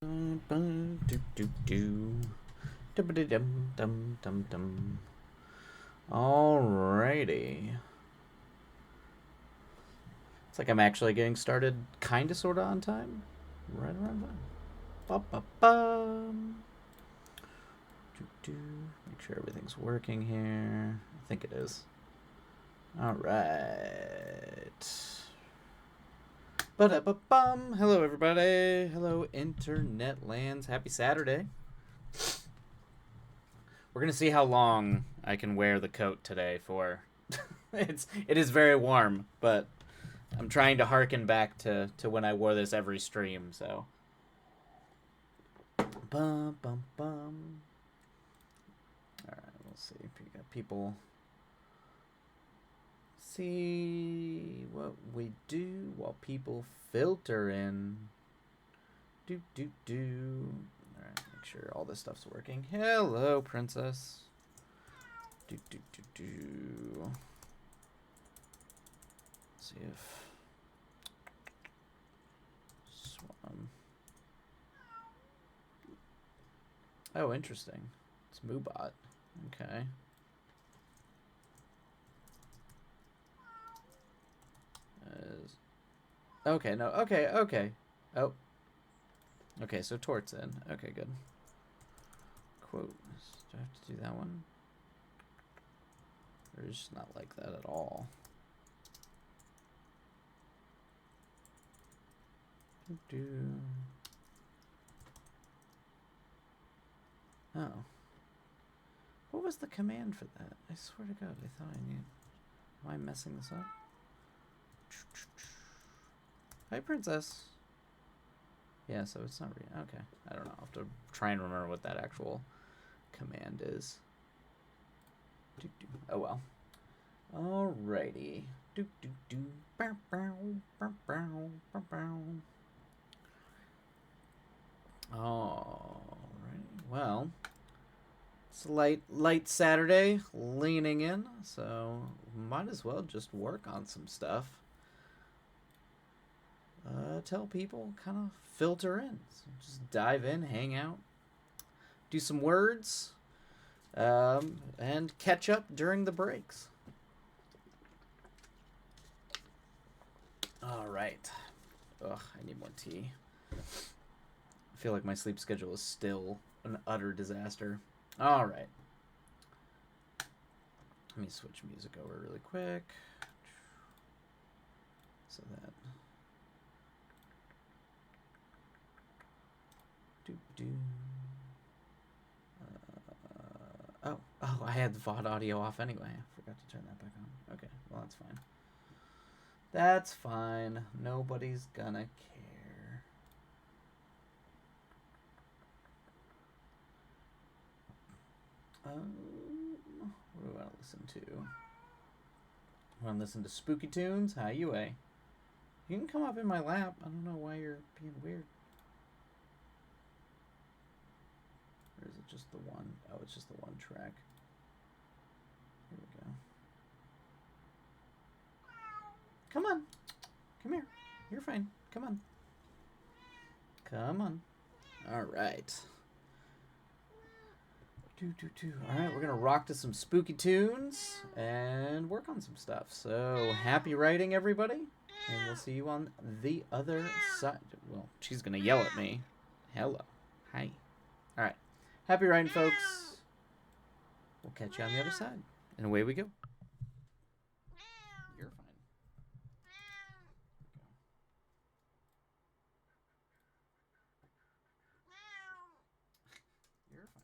Alrighty. It's like I'm actually getting started kinda sorta on time. Right around time. Ba-ba-bum. Make sure everything's working here. I think it is. Alright. Ba-da-ba-bum. Hello, everybody. Hello, Internet lands. Happy Saturday. We're gonna see how long I can wear the coat today for. It is very warm, but I'm trying to harken back to when I wore this every stream. So, bum bum bum. All right, we'll see. We got people. See what we do while people filter in. Do do do. All right, make sure all this stuff's working. Hello, princess. Do do do do. See if Swam. Oh, interesting. It's Moobot. Okay. Okay, no. Okay, okay. Oh. Okay, so Tort's in. Okay, good. Quote. Do I have to do that one? Or is just not like that at all? Do. Oh. What was the command for that? I swear to God, I thought I knew. Am I messing this up? Hi, princess. Yeah, so it's not real. Okay. I don't know. I'll have to try and remember what that actual command is. Oh, well. Alrighty. Do do do. Bow bow bow bow bow bow. Alright. Well, it's a light Saturday, leaning in, so might as well just work on some stuff. Tell people, kind of filter in. So just dive in, hang out, do some words, and catch up during the breaks. All right. Ugh, I need more tea. I feel like my sleep schedule is still an utter disaster. All right. Let me switch music over really quick. So that. Oh, I had the VOD audio off anyway. I forgot to turn that back on. Okay, well, that's fine. That's fine. Nobody's gonna care. What do I want to listen to? I want to listen to Spooky Tunes? Hi, UA. You can come up in my lap. I don't know why you're being weird. Or is it just the one? Oh, it's just the one track. Here we go. Come on. Come here. You're fine. Come on. Come on. All right. All right, we're gonna rock to some spooky tunes and work on some stuff. So happy writing, everybody, and we'll see you on the other side. Well, she's gonna yell at me. Hello. Hi. All right. Happy writing, folks. We'll catch you on the other side. And away we go. You're fine. You're fine.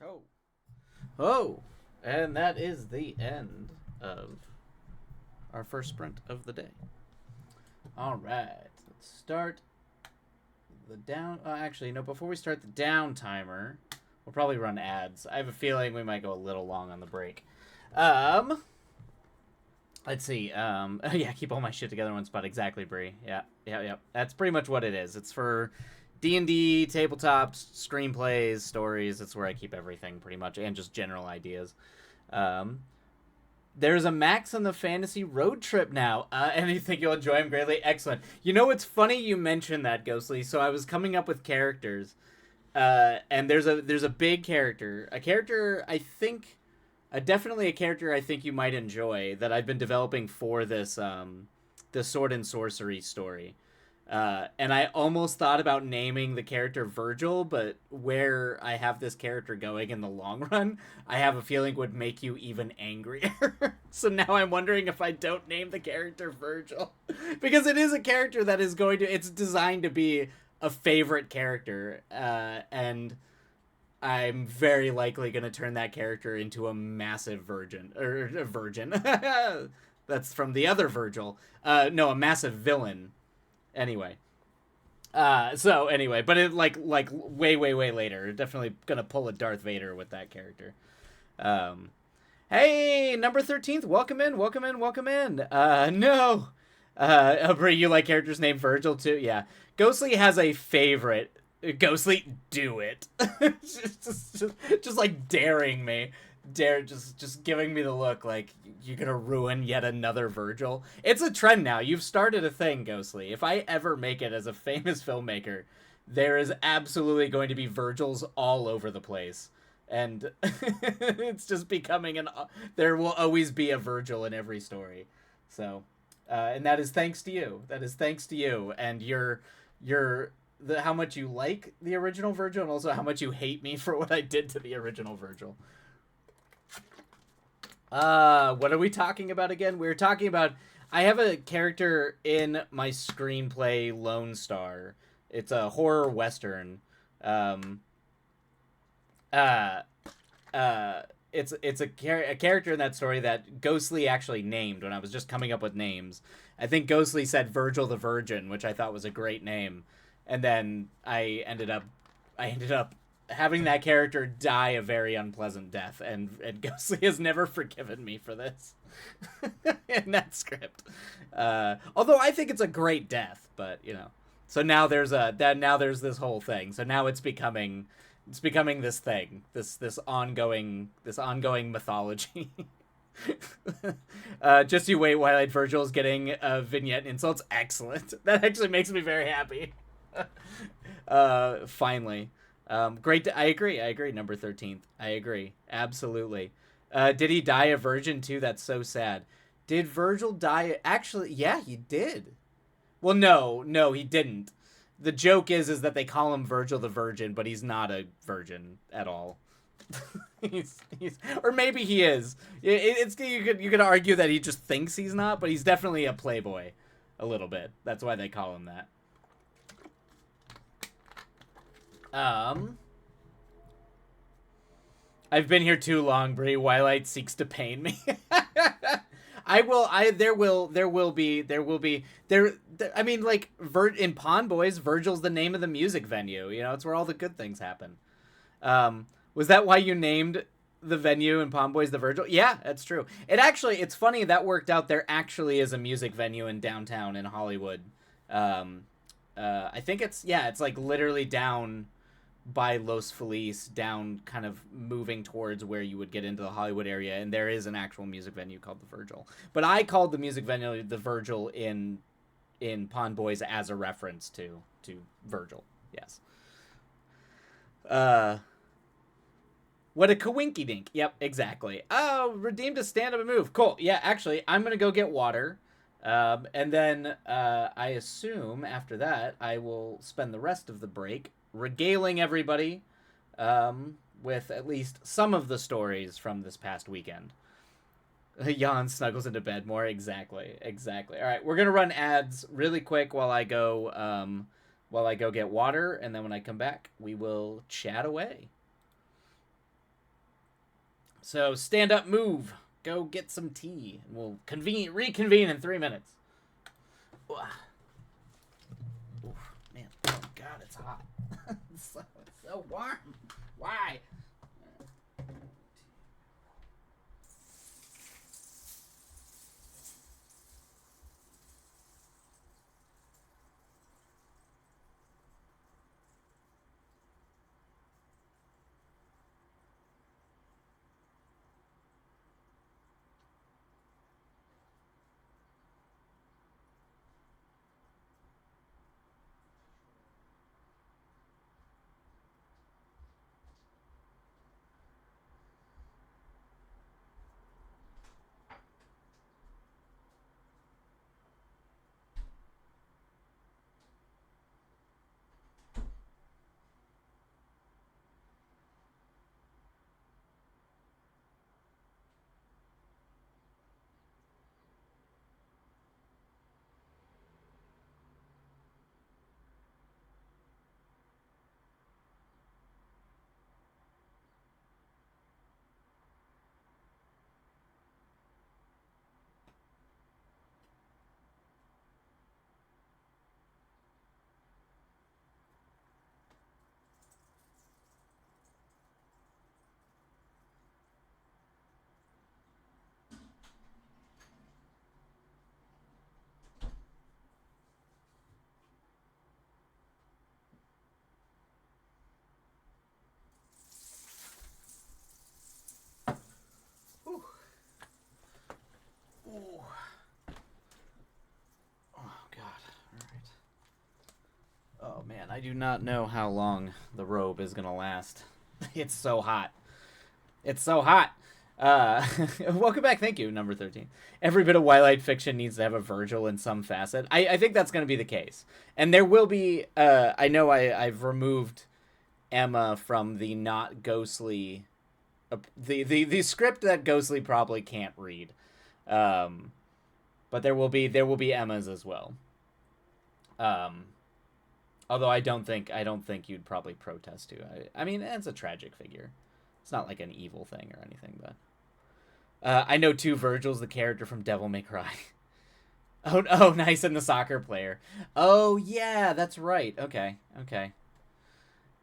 Oh. Oh. And that is the end of our first sprint of the day. All right. Let's start the down. Actually, no, before we start the down timer, we'll probably run ads. I have a feeling we might go a little long on the break. Let's see. Yeah, keep all my shit together in one spot. Exactly, Bree. Yeah. That's pretty much what it is. It's for D&D, tabletops, screenplays, stories. It's where I keep everything pretty much, and just general ideas. There's a Max on the Fantasy Road Trip now, and you think you'll enjoy him greatly. Excellent. You know, it's funny you mentioned that, Ghostly. So I was coming up with characters, and there's a big character, I think. Definitely a character I think you might enjoy that I've been developing for this this sword and sorcery story. And I almost thought about naming the character Virgil, but where I have this character going in the long run, I have a feeling would make you even angrier. So now I'm wondering if I don't name the character Virgil. Because it is a character that is it's designed to be a favorite character. And I'm very likely going to turn that character into a massive virgin. That's from the other Virgil. No, a massive villain. Anyway. But it like way later. Definitely going to pull a Darth Vader with that character. Hey, number 13th, welcome in. No. Brie, you like characters named Virgil too? Yeah. Ghostly has a favorite. Ghostly, do it. just like daring me. Just giving me the look like you're gonna ruin yet another Virgil. It's a trend now. You've started a thing, Ghostly. If I ever make it as a famous filmmaker, there is absolutely going to be Virgils all over the place. And it's just becoming there will always be a Virgil in every story. So, and that is thanks to you. And how much you like the original Virgil, and also how much you hate me for what I did to the original Virgil. What are we talking about again? We're talking about I have a character in my screenplay Lone Star. It's a horror western. It's a character in that story that Ghostly actually named when I was just coming up with names. I think Ghostly said Virgil the Virgin, which I thought was a great name. And then I ended up having that character die a very unpleasant death, and Ghostly has never forgiven me for this in that script. Although I think it's a great death, but you know. So now there's this whole thing. So now it's becoming this thing, this ongoing mythology. Just you wait, Twilight Virgil's getting vignette insults. Excellent. That actually makes me very happy. Finally. Great. I agree. Number 13th. I agree. Absolutely. Did he die a virgin too? That's so sad. Did Virgil die? Actually, yeah, he did. Well, no, he didn't. The joke is that they call him Virgil the Virgin, but he's not a virgin at all. he's or maybe he is. You could argue that he just thinks he's not, but he's definitely a playboy, a little bit. That's why they call him that. I've been here too long, Brie. Twilight seeks to pain me. There will be. I mean, like, in Pawn Boys, Virgil's the name of the music venue. You know, it's where all the good things happen. Was that why you named the venue in Pawn Boys the Virgil? Yeah, that's true. It's funny that worked out. There actually is a music venue in downtown in Hollywood. I think it's like literally down by Los Feliz, down kind of moving towards where you would get into the Hollywood area, and there is an actual music venue called the Virgil. But I called the music venue the Virgil in Pawn Boys as a reference to Virgil. Yes. What a coinky dink. Yep, exactly. Oh, redeemed a stand-up move. Cool. Yeah, actually, I'm gonna go get water. And then I assume after that I will spend the rest of the break regaling everybody with at least some of the stories from this past weekend. Jan snuggles into bed more. Exactly. All right, we're gonna run ads really quick while I go get water, and then when I come back, we will chat away. So stand up, move, go get some tea, and we'll reconvene in 3 minutes. Oof, man, oh god, it's hot. It's so warm. Why? Ooh. Ooh. Oh god. All right. Oh man, I do not know how long the robe is gonna last. It's so hot. It's so hot. Welcome back. Thank you, number 13. Every bit of Twilight fiction needs to have a Virgil in some facet. I think that's going to be the case. And there will be, I know I've removed Emma from the not ghostly, the script that Ghostly probably can't read. But there will be Emmas as well. Although I don't think you'd probably protest to. I mean, it's a tragic figure. It's not like an evil thing or anything, but I know two Virgils, the character from Devil May Cry. Oh, nice, and the soccer player. Oh yeah, that's right. Okay.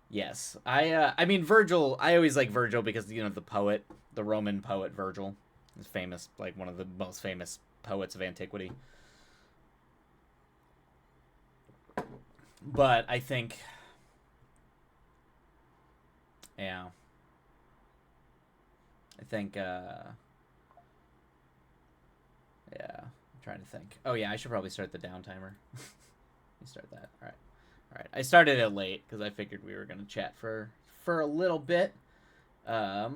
Yes, I mean Virgil. I always like Virgil because the poet, the Roman poet Virgil, is famous, like one of the most famous poets of antiquity. But I think, yeah, I think, yeah, I'm trying to think. Oh yeah, I should probably start the down timer. Let me start that. All right. I started it late because I figured we were gonna chat for a little bit. All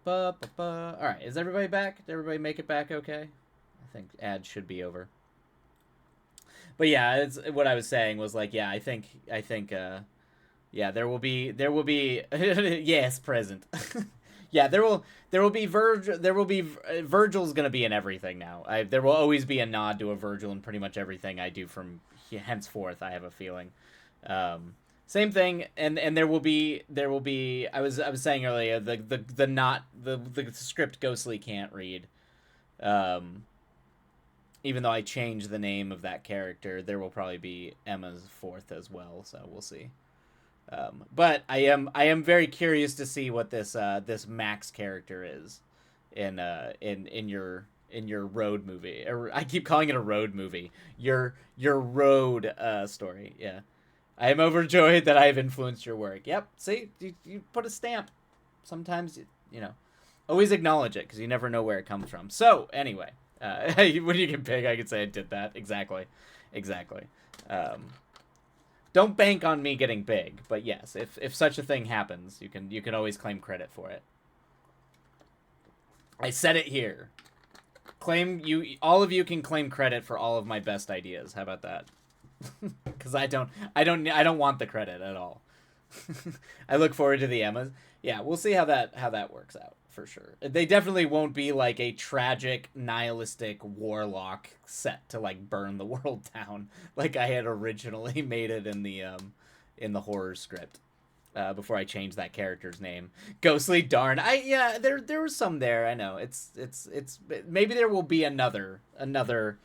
right, is everybody back? Did everybody make it back okay? I think ads should be over. But yeah, it's what I was saying was like, yeah, I think yeah, there will be yes, present. Yeah, Virgil's gonna be in everything now. There will always be a nod to a Virgil in pretty much everything I do from henceforth. I have a feeling. Same thing, and there will be. I was saying earlier the script Ghostly can't read. Even though I changed the name of that character, there will probably be Emma's fourth as well. So we'll see. But I am very curious to see what this Max character is in your road movie. I keep calling it a road movie. Your road story. Yeah, I am overjoyed that I have influenced your work. Yep. See, you put a stamp. Sometimes always acknowledge it because you never know where it comes from. So anyway, when you get big, I could say I did that exactly. Don't bank on me getting big, but yes, if such a thing happens, you can always claim credit for it. I said it here. All of you can claim credit for all of my best ideas. How about that? Because I don't want the credit at all. I look forward to the Emmas. Yeah, we'll see how that works out for sure. They definitely won't be like a tragic, nihilistic warlock set to like burn the world down like I had originally made it in the horror script. before I changed that character's name. Ghostly, darn. Yeah, there was some there. I know. It's maybe there will be another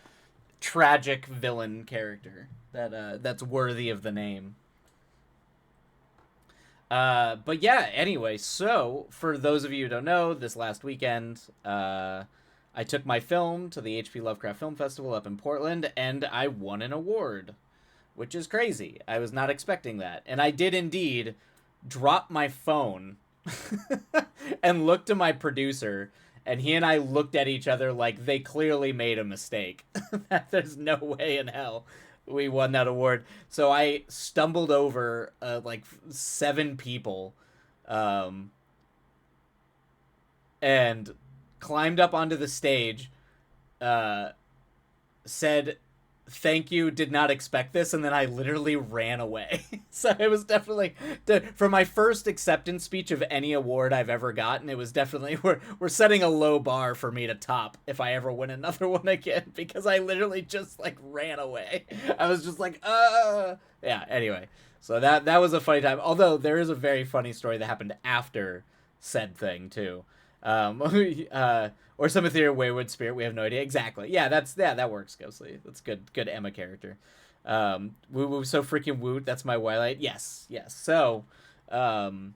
tragic villain character that's worthy of the name. But yeah, anyway, so for those of you who don't know, this last weekend, I took my film to the HP Lovecraft Film Festival up in Portland, and I won an award, which is crazy. I was not expecting that. And I did indeed drop my phone and look to my producer, and he and I looked at each other like they clearly made a mistake. There's no way in hell we won that award. So I stumbled over like 7 people and climbed up onto the stage, said thank you, did not expect this, and then I literally ran away. So it was definitely, for my first acceptance speech of any award I've ever gotten, it was definitely, we're setting a low bar for me to top if I ever win another one again, because I literally just like ran away. I was just like, yeah, anyway. So that was a funny time, although there is a very funny story that happened after said thing too. Or some ethereal wayward spirit, we have no idea. Exactly. Yeah, that works, Ghostly. That's good Emma character. Woo woo so freaking woot, that's my Twilight. Yes. So so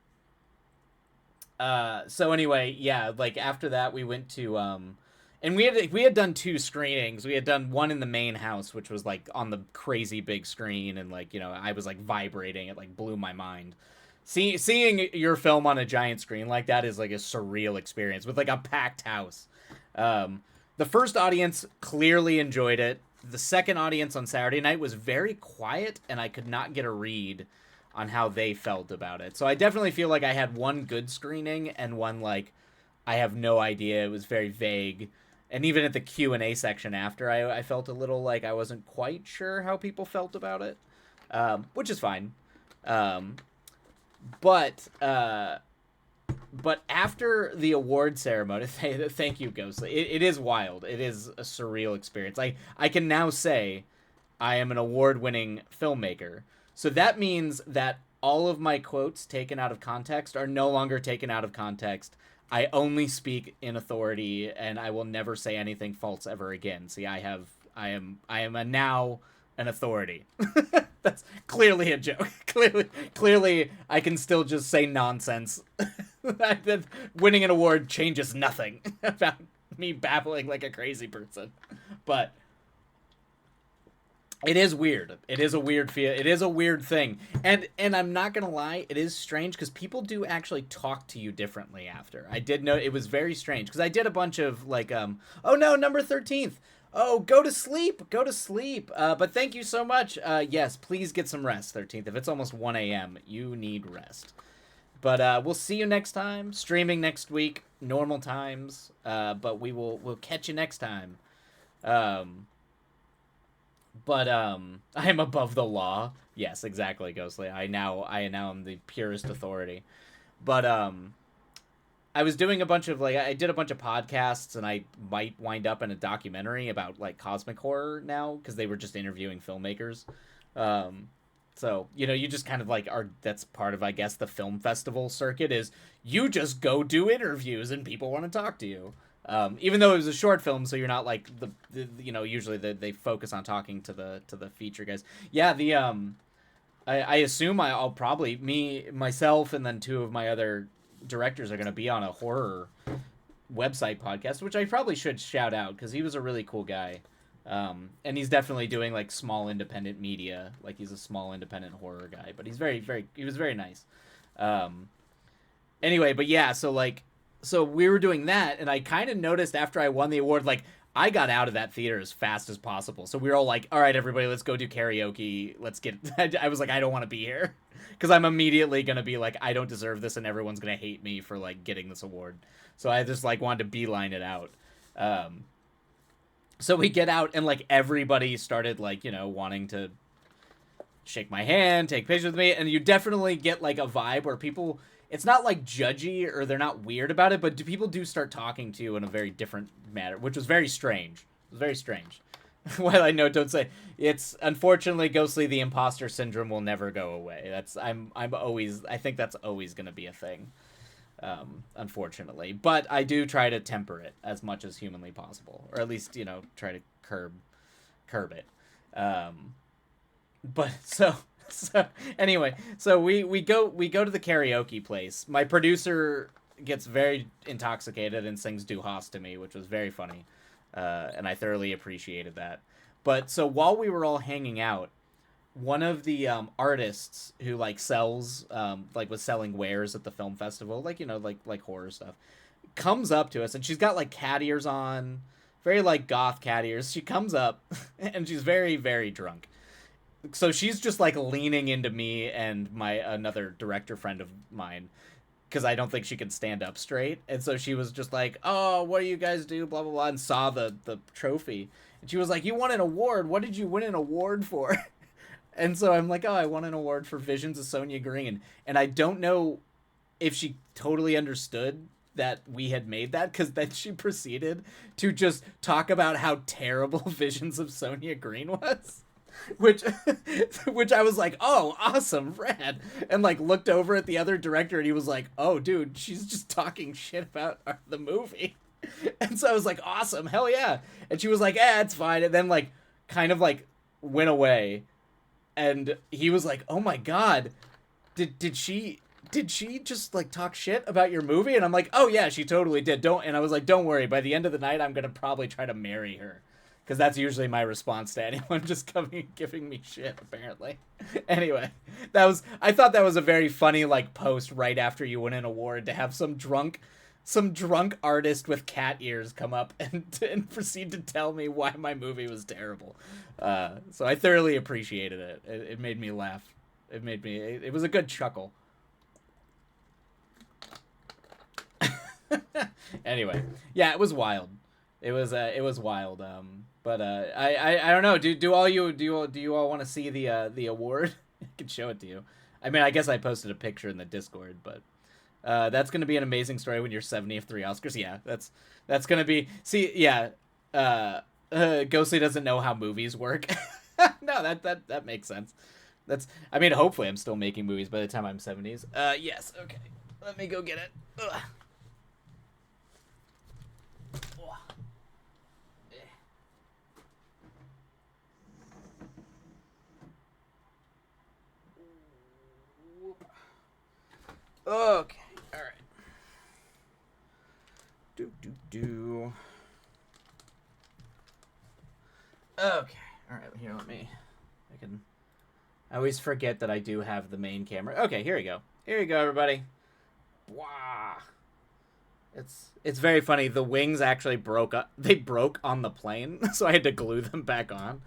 anyway, yeah, like after that we went to and we had done 2 screenings. We had done one in the main house, which was like on the crazy big screen, and like, you know, I was like vibrating, it like blew my mind. Seeing your film on a giant screen like that is like a surreal experience with like a packed house. The first audience clearly enjoyed it. The second audience on Saturday night was very quiet, and I could not get a read on how they felt about it. So I definitely feel like I had one good screening and one like I have no idea. It was very vague. And even at the Q&A section after, I felt a little like I wasn't quite sure how people felt about it, which is fine. But after the award ceremony, thank you, Ghostly. It is wild. It is a surreal experience. I can now say I am an award-winning filmmaker. So that means that all of my quotes taken out of context are no longer taken out of context. I only speak in authority, and I will never say anything false ever again. See, I am now an authority. That's clearly a joke. Clearly, I can still just say nonsense. Winning an award changes nothing about me babbling like a crazy person. But it is weird. It is a weird feel. It is a weird thing. And I'm not gonna lie, it is strange because people do actually talk to you differently after. I did know it was very strange because I did a bunch of like, oh no, number 13th. Oh, go to sleep. But thank you so much. Yes, please get some rest, 13th. If it's almost 1 a.m., you need rest. But we'll see you next time. Streaming next week, normal times. But we'll catch you next time. But I am above the law. Yes, exactly, Ghostly. I now am the purest authority. But I was doing I did a bunch of podcasts, and I might wind up in a documentary about like cosmic horror now because they were just interviewing filmmakers. So, you know, you just kind of like that's part of, I guess, the film festival circuit is you just go do interviews and people want to talk to you. Even though it was a short film, so you're not like the you know, usually they focus on talking to the feature guys. Yeah, I assume I'll probably myself and then 2 of my other directors are going to be on a horror website podcast, which I probably should shout out because he was a really cool guy. And he's definitely doing like small independent media. Like he's a small independent horror guy, but he was very nice. Anyway, but yeah, so we were doing that, and I kind of noticed after I won the award, like I got out of that theater as fast as possible. So we were all like, all right, everybody, let's go do karaoke. Let's get, I was like, I don't want to be here because I'm immediately going to be like, I don't deserve this. And everyone's going to hate me for like getting this award. So I just like wanted to beeline it out. So we get out and like everybody started like, you know, wanting to shake my hand, take pictures with me. And you definitely get like a vibe where people, it's not like judgy or they're not weird about it, but people do start talking to you in a very different manner, which was very strange. It was very strange. While I know, don't say it's unfortunately Ghostly. The imposter syndrome will never go away. I'm always I think that's always going to be a thing. Unfortunately, but I do try to temper it as much as humanly possible, or at least try to curb it. But so anyway, so we go to the karaoke place. My producer gets very intoxicated and sings Du Hast to me, which was very funny, and I thoroughly appreciated that. But so while we were all hanging out, one of the artists who like sells like was selling wares at the film festival, like like horror stuff, comes up to us, and she's got like cat ears on, very like goth cat ears. She comes up and she's very, very drunk. So she's just like leaning into me and my another director friend of mine, because I don't think she can stand up straight. And so she was just like, "Oh, what do you guys do?" Blah blah blah, and saw the trophy. And she was like, "You won an award. What did you win an award for?" And so I'm like, "Oh, I won an award for Visions of Sonia Green." And I don't know if she totally understood that we had made that, because then she proceeded to just talk about how terrible Visions of Sonia Green was. which which I was like, "Oh, awesome, rad," and like looked over at the other director, and he was like, "Oh, dude, she's just talking shit about the movie." And so I was like, "Awesome, hell yeah!" And she was like, it's fine," and then like kind of like went away, and he was like, "Oh my god, did she just like talk shit about your movie?" And I'm like, "Oh yeah, she totally did." And I was like, "Don't worry, by the end of the night I'm gonna probably try to marry her." Because that's usually my response to anyone just coming and giving me shit, apparently. Anyway, I thought that was a very funny like post right after you win an award, to have some drunk artist with cat ears come up and proceed to tell me why my movie was terrible. So I thoroughly appreciated it. It made me laugh. It was a good chuckle. Anyway, yeah, it was wild. It was wild. But I don't know. Do you all want to see the award? I can show it to you. I mean, I guess I posted a picture in the Discord, but that's gonna be an amazing story when you're 70 of 3 Oscars. Yeah, that's gonna be. See, yeah. Ghostly doesn't know how movies work. No, that makes sense. I mean, hopefully I'm still making movies by the time I'm 70s. Yes. Okay. Let me go get it. Ugh. Okay, all right. Do. Okay, all right. Here, I always forget that I do have the main camera. Okay, here we go. Here you go, everybody. Wow. It's very funny. The wings actually broke up. They broke on the plane, so I had to glue them back on.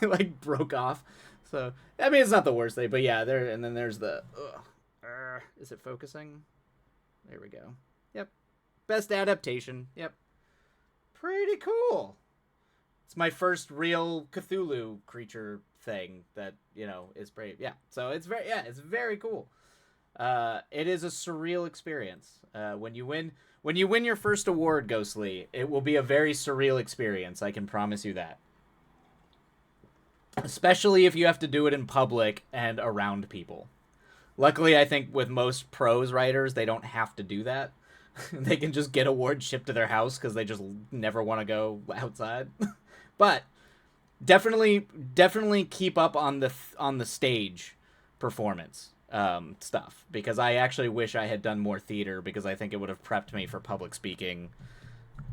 They like broke off. So I mean, it's not the worst thing, but yeah, there. And then there's the. Is it focusing? There we go. Yep. Best adaptation. Yep. Pretty cool. It's my first real Cthulhu creature thing that, is brave. Yeah. So it's very cool. It is a surreal experience. When you win your first award, Ghostly, it will be a very surreal experience. I can promise you that. Especially if you have to do it in public and around people. Luckily, I think with most prose writers, they don't have to do that. They can just get awards shipped to their house because they just never want to go outside. But definitely keep up on the stage performance stuff, because I actually wish I had done more theater, because I think it would have prepped me for public speaking.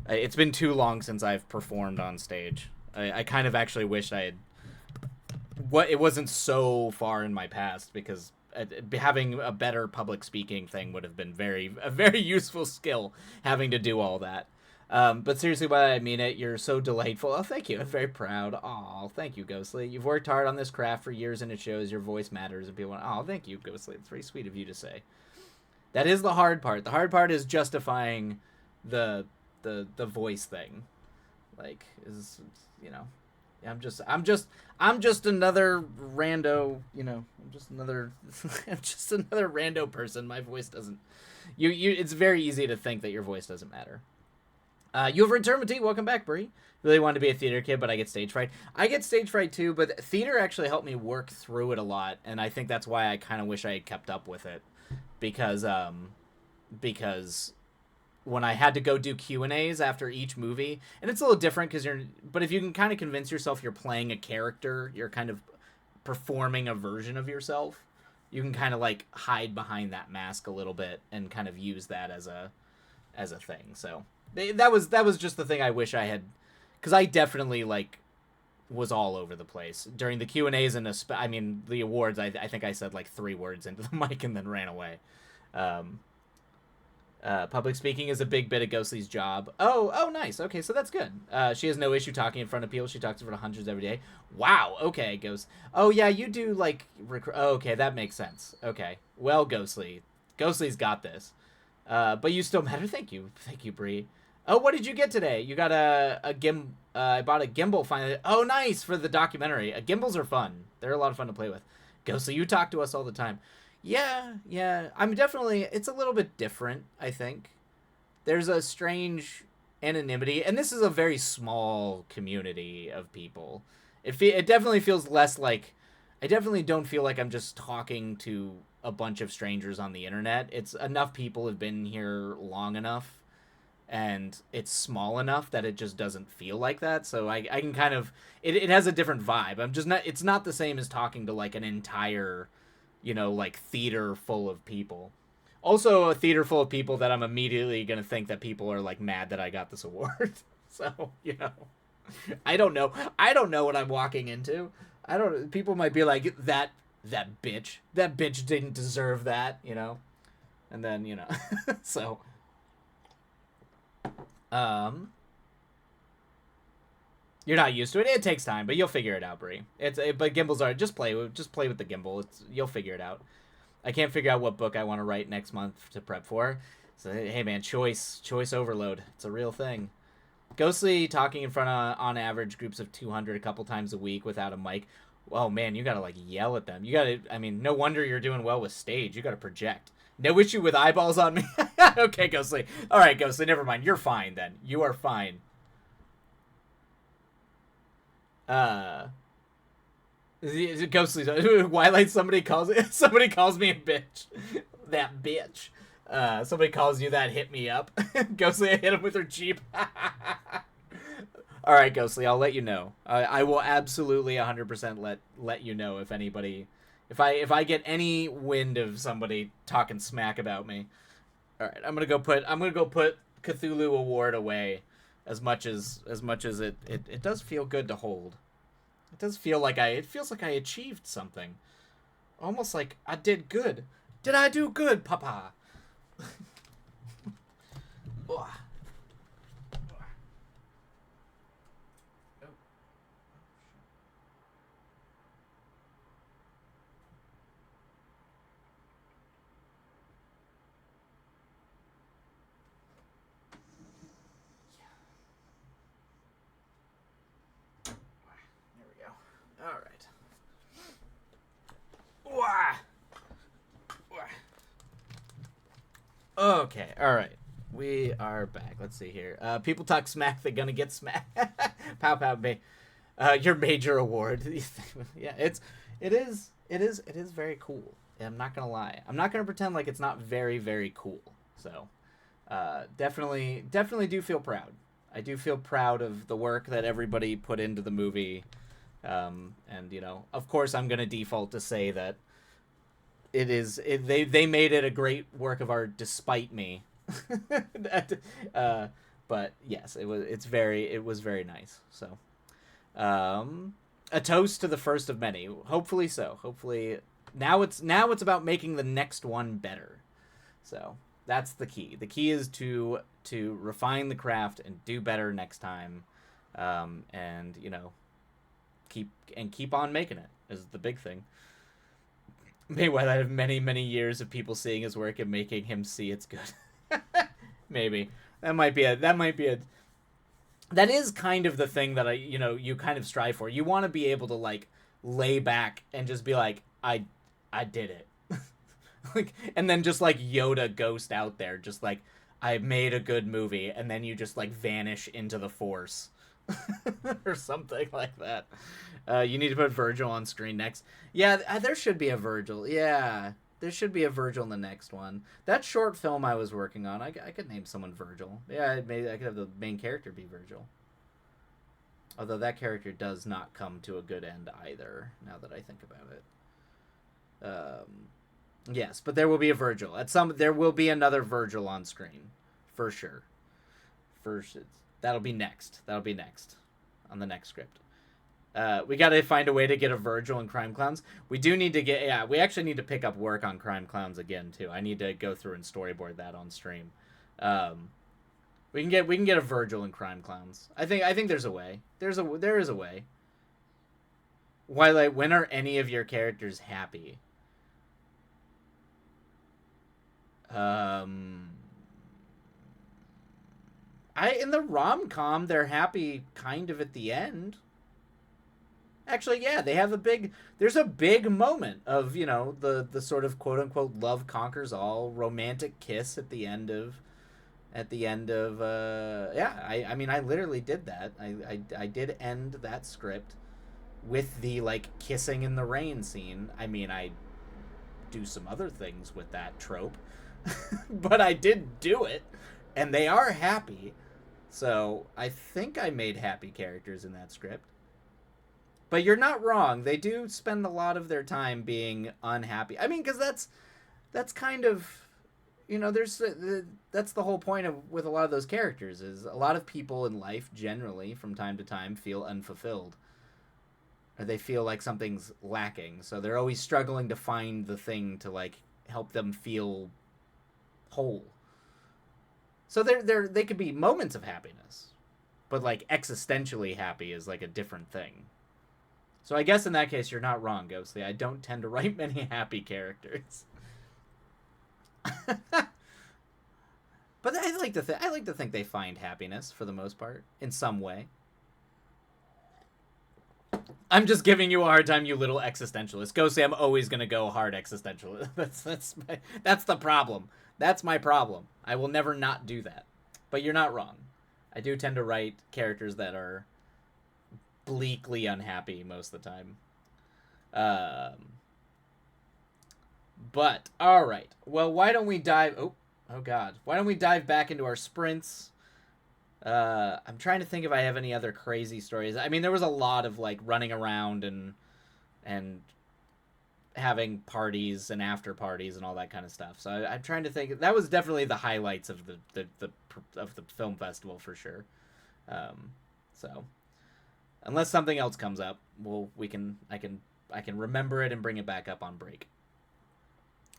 It's been too long since I've performed on stage. I kind of actually wished I had. It wasn't so far in my past, because having a better public speaking thing would have been a very useful skill, having to do all that. But seriously, why I mean it, you're so delightful. Oh, thank you. I'm very proud. Oh, thank you, Ghostly. You've worked hard on this craft for years, and it shows. Your voice matters, and people want. Oh, thank you, Ghostly. It's very sweet of you to say. That is the hard part. The hard part is justifying the voice thing. Like, I'm just another rando, I'm just another rando person. My voice doesn't. It's very easy to think that your voice doesn't matter. You have returned with T. Welcome back, Bree. Really wanted to be a theater kid, but I get stage fright. I get stage fright too, but theater actually helped me work through it a lot, and I think that's why I kind of wish I had kept up with it, because when I had to go do Q&As after each movie, and it's a little different but if you can kind of convince yourself you're playing a character, you're kind of performing a version of yourself, you can kind of like hide behind that mask a little bit and kind of use that as a thing. So that was just the thing I wish I had, because I definitely like was all over the place during the Q&As and the awards. I think I said like 3 words into the mic and then ran away. Public speaking is a big bit of Ghostly's job. Oh, nice. Okay, so that's good. She has no issue talking in front of people. She talks in front of hundreds every day. Wow. Okay, Ghost. Oh yeah, you do like. Okay, that makes sense. Okay. Well, Ghostly's got this. But you still matter. Thank you, Bree. Oh, what did you get today? You got a I bought a gimbal finally. Oh, nice, for the documentary. Gimbals are fun. They're a lot of fun to play with. Ghostly, you talk to us all the time. Yeah. I'm definitely, it's a little bit different, I think. There's a strange anonymity, and this is a very small community of people. It definitely feels less like, I definitely don't feel like I'm just talking to a bunch of strangers on the internet. It's enough people have been here long enough, and it's small enough that it just doesn't feel like that. So I can kind of, it has a different vibe. It's not the same as talking to like an entire, like theater full of people. Also a theater full of people that I'm immediately going to think that people are like mad that I got this award. So, I don't know. I don't know what I'm walking into. People might be like, that bitch didn't deserve that, and then, so, you're not used to it. It takes time, but you'll figure it out, Brie. But gimbals are, just play with the gimbal. You'll figure it out. I can't figure out what book I want to write next month to prep for. So hey man, choice overload. It's a real thing. Ghostly talking in front of, on average, groups of 200 a couple times a week without a mic. Oh man, you gotta like yell at them. No wonder you're doing well with stage. You gotta project. No issue with eyeballs on me. Okay, Ghostly. All right, Ghostly. Never mind. You're fine then. You are fine. Ghostly. Twilight. Somebody calls me a bitch. That bitch. Somebody calls you that. Hit me up. Ghostly. I hit him with her Jeep. All right, Ghostly. I'll let you know. I will absolutely 100% let you know if anybody, if I get any wind of somebody talking smack about me. All right, I'm gonna go put Cthulhu Award away. As much as it does feel good to hold. It does feel like it feels like I achieved something. Almost like I did good. Did I do good, Papa? Okay, alright. We are back. Let's see here. People talk smack, they're gonna get smacked. Pow pow me. Your major award. Yeah, it is very cool. I'm not gonna lie. I'm not gonna pretend like it's not very, very cool. So definitely do feel proud. I do feel proud of the work that everybody put into the movie. And of course I'm gonna default to say that they made it a great work of art despite me. But yes, it was very nice. So, a toast to the first of many. Hopefully so. Hopefully now it's about making the next one better. So that's the key. The key is to refine the craft and do better next time. And keep on making it is the big thing. Meanwhile, I have many, many years of people seeing his work and making him see it's good. Maybe that is kind of the thing that you kind of strive for. You want to be able to like lay back and just be like, I did it. Like, and then just like Yoda ghost out there, just like, I made a good movie, and then you just like vanish into the force or something like that. You need to put Virgil on screen next. Yeah, there should be a Virgil. Yeah, there should be a Virgil in the next one. That short film I was working on, I could name someone Virgil. Yeah, maybe I could have the main character be Virgil. Although that character does not come to a good end either, now that I think about it. Yes, but there will be a Virgil. There will be another Virgil on screen, for sure. That'll be next. That'll be next, on the next script. We got to find a way to get a Virgil in Crime Clowns. We do need to get. Yeah, we actually need to pick up work on Crime Clowns again too. I need to go through and storyboard that on stream. We can get a Virgil in Crime Clowns. I think there's a way. There is a way. Why, like, when are any of your characters happy? In the rom-com, they're happy kind of at the end. Actually, yeah, there's a big moment of, you know, the sort of quote unquote love conquers all romantic kiss at the end of yeah, I mean, I literally did that. I did end that script with the like kissing in the rain scene. I mean, I do some other things with that trope, but I did do it, and they are happy. So I think I made happy characters in that script. But you're not wrong. They do spend a lot of their time being unhappy. I mean, because that's kind of, you know, that's the whole point of with a lot of those characters is a lot of people in life generally from time to time feel unfulfilled, or they feel like something's lacking. So they're always struggling to find the thing to like help them feel whole. So they could be moments of happiness, but like existentially happy is like a different thing. So I guess in that case, you're not wrong, Ghostly. I don't tend to write many happy characters. But I like to think they find happiness for the most part in some way. I'm just giving you a hard time, you little existentialist. Ghostly, I'm always gonna go hard existentialist. That's the problem. That's my problem. I will never not do that. But you're not wrong. I do tend to write characters that are bleakly unhappy most of the time. But all right. Well, why don't we dive? Oh God. Why don't we dive back into our sprints? I'm trying to think if I have any other crazy stories. I mean, there was a lot of like running around and having parties and after parties and all that kind of stuff. So I'm trying to think. That was definitely the highlights of the film festival for sure. So unless something else comes up, I can remember it and bring it back up on break.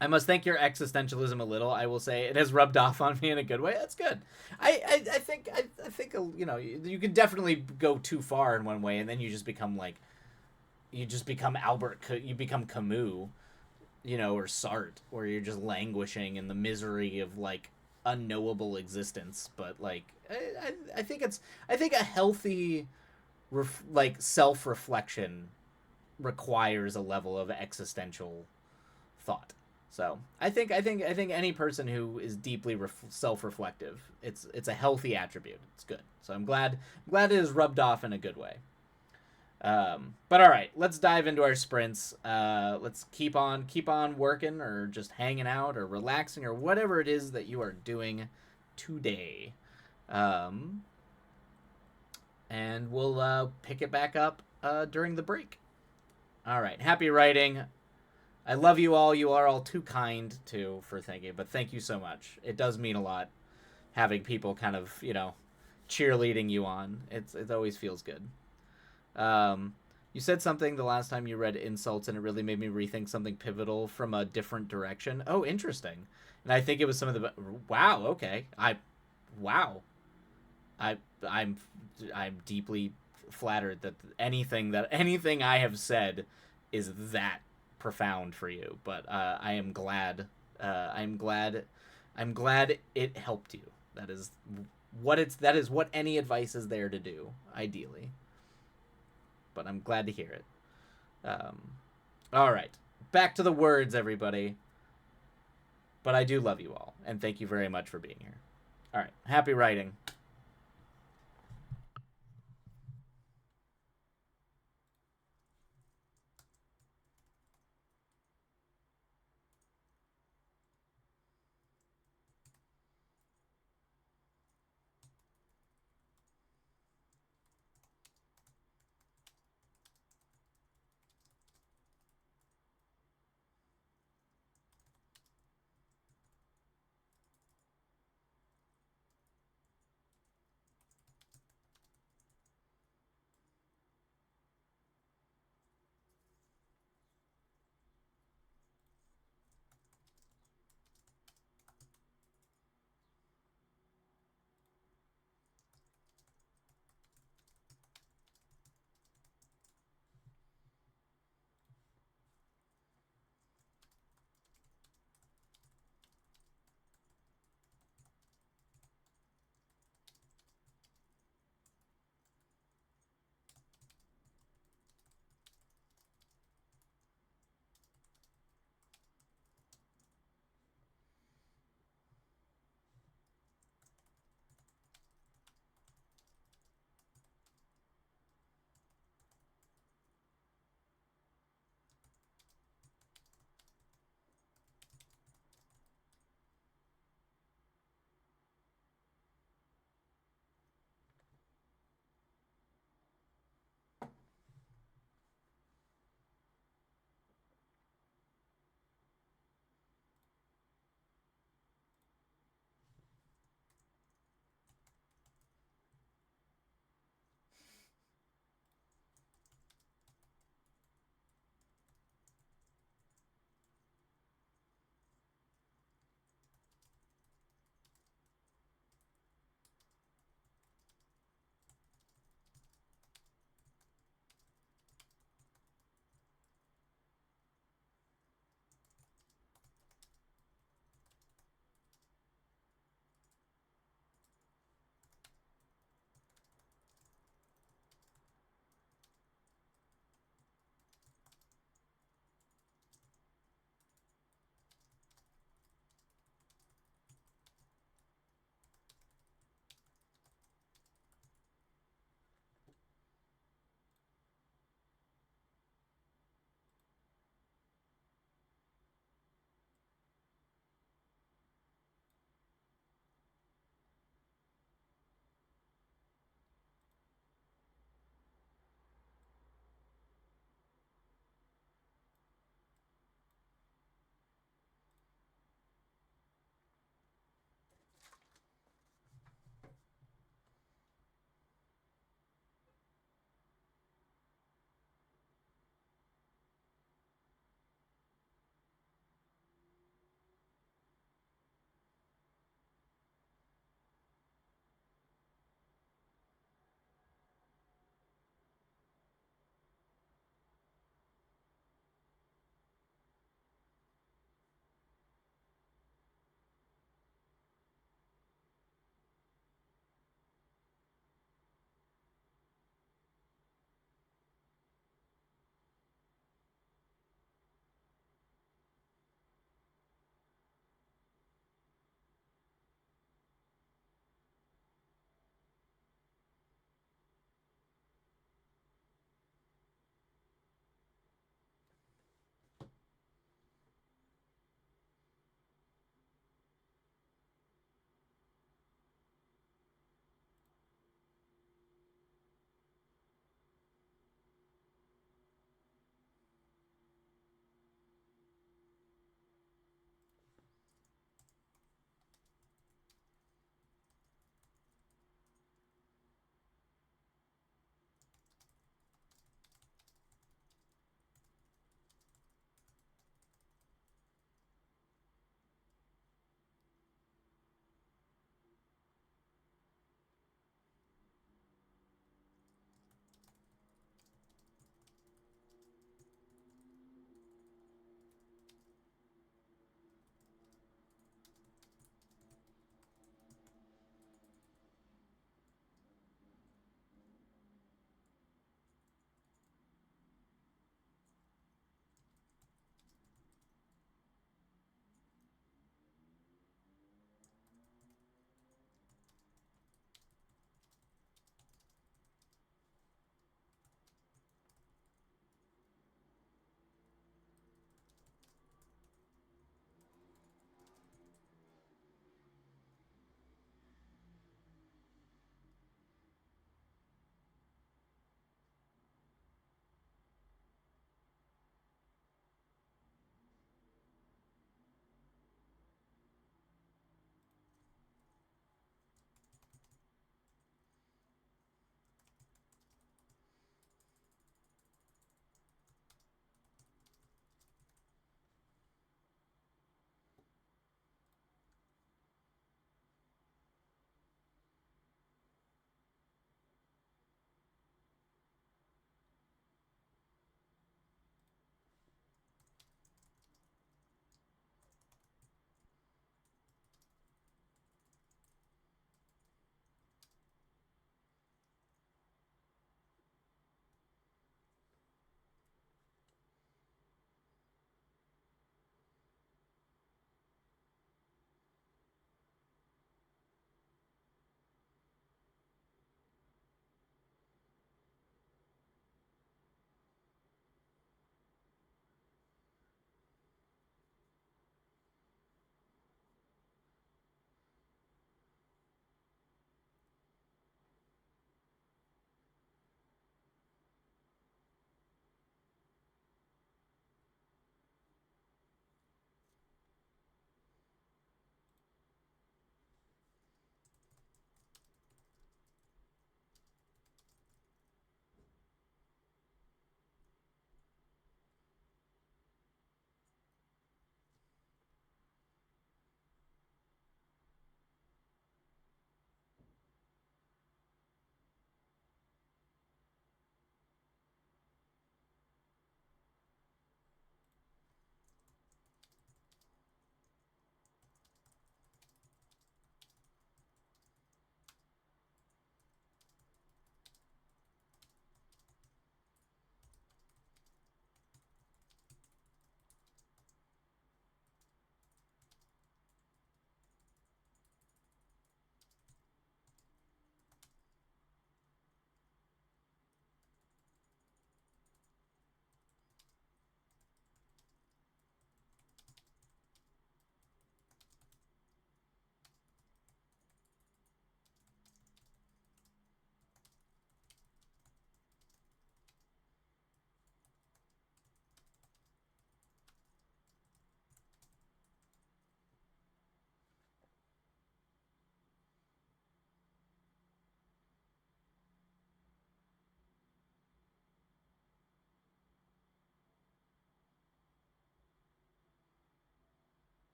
I must thank your existentialism a little. I will say it has rubbed off on me in a good way. That's good. I think you know, you can definitely go too far in one way, and then you just become you become Camus, you know, or Sartre, where you're just languishing in the misery of like unknowable existence. But like, I think a healthy like self-reflection requires a level of existential thought. So I think any person who is deeply self-reflective, it's a healthy attribute. It's good. So I'm glad it has rubbed off in a good way. But all right, let's dive into our sprints. Let's keep on working, or just hanging out, or relaxing, or whatever it is that you are doing today. And we'll pick it back up during the break. All right, happy writing. I love you all. You are all too kind for thinking, but thank you so much. It does mean a lot having people kind of, you know, cheerleading you on. It always feels good. You said something the last time you read Insults, and it really made me rethink something pivotal from a different direction. Oh, interesting. And I think it was some of the wow. Okay, I'm deeply flattered that anything I have said is that profound for you. But I am glad. I'm glad it helped you. That is what any advice is there to do, ideally. But I'm glad to hear it. All right, back to the words, everybody. But I do love you all, and thank you very much for being here. All right. Happy writing.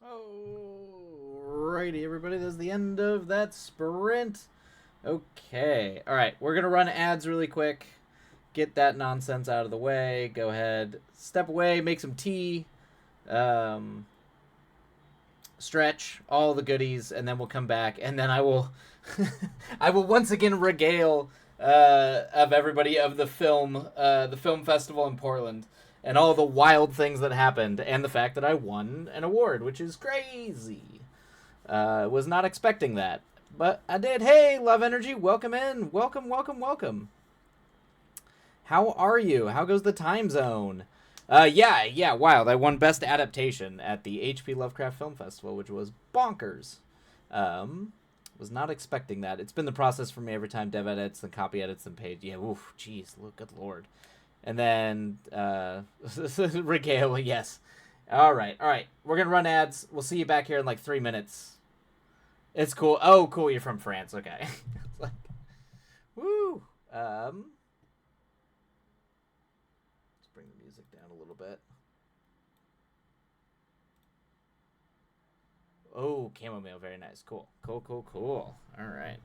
Alrighty, everybody, that's the end of that sprint. Okay, alright, we're gonna run ads really quick. Get that nonsense out of the way. Go ahead, step away, make some tea, stretch, all the goodies, and then we'll come back, and then I will I will once again regale of everybody of the film festival in Portland and all the wild things that happened and the fact that I won an award, which is crazy. Was not expecting that, but I did. Hey, Love Energy, welcome in. Welcome. How are you? How goes the time zone? Yeah, wild. I won Best Adaptation at the HP Lovecraft Film Festival, which was bonkers. Was not expecting that. It's been the process for me every time dev edits, then copy edits, then page. Yeah, oof, jeez, look, good lord. And then, regale, yes. All right. We're going to run ads. We'll see you back here in like 3 minutes. It's cool. Oh, cool, you're from France. Okay. Like, woo. Let's bring the music down a little bit. Oh, chamomile, very nice. Cool. All right.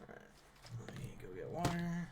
Let me go get water.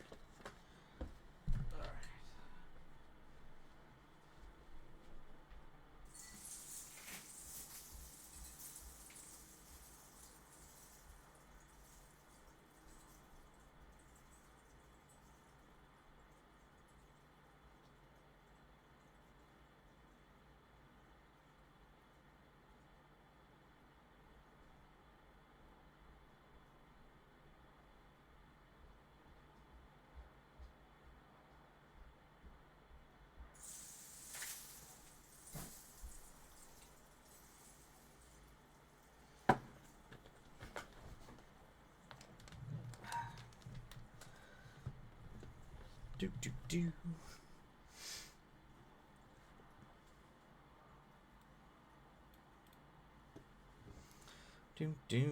Do.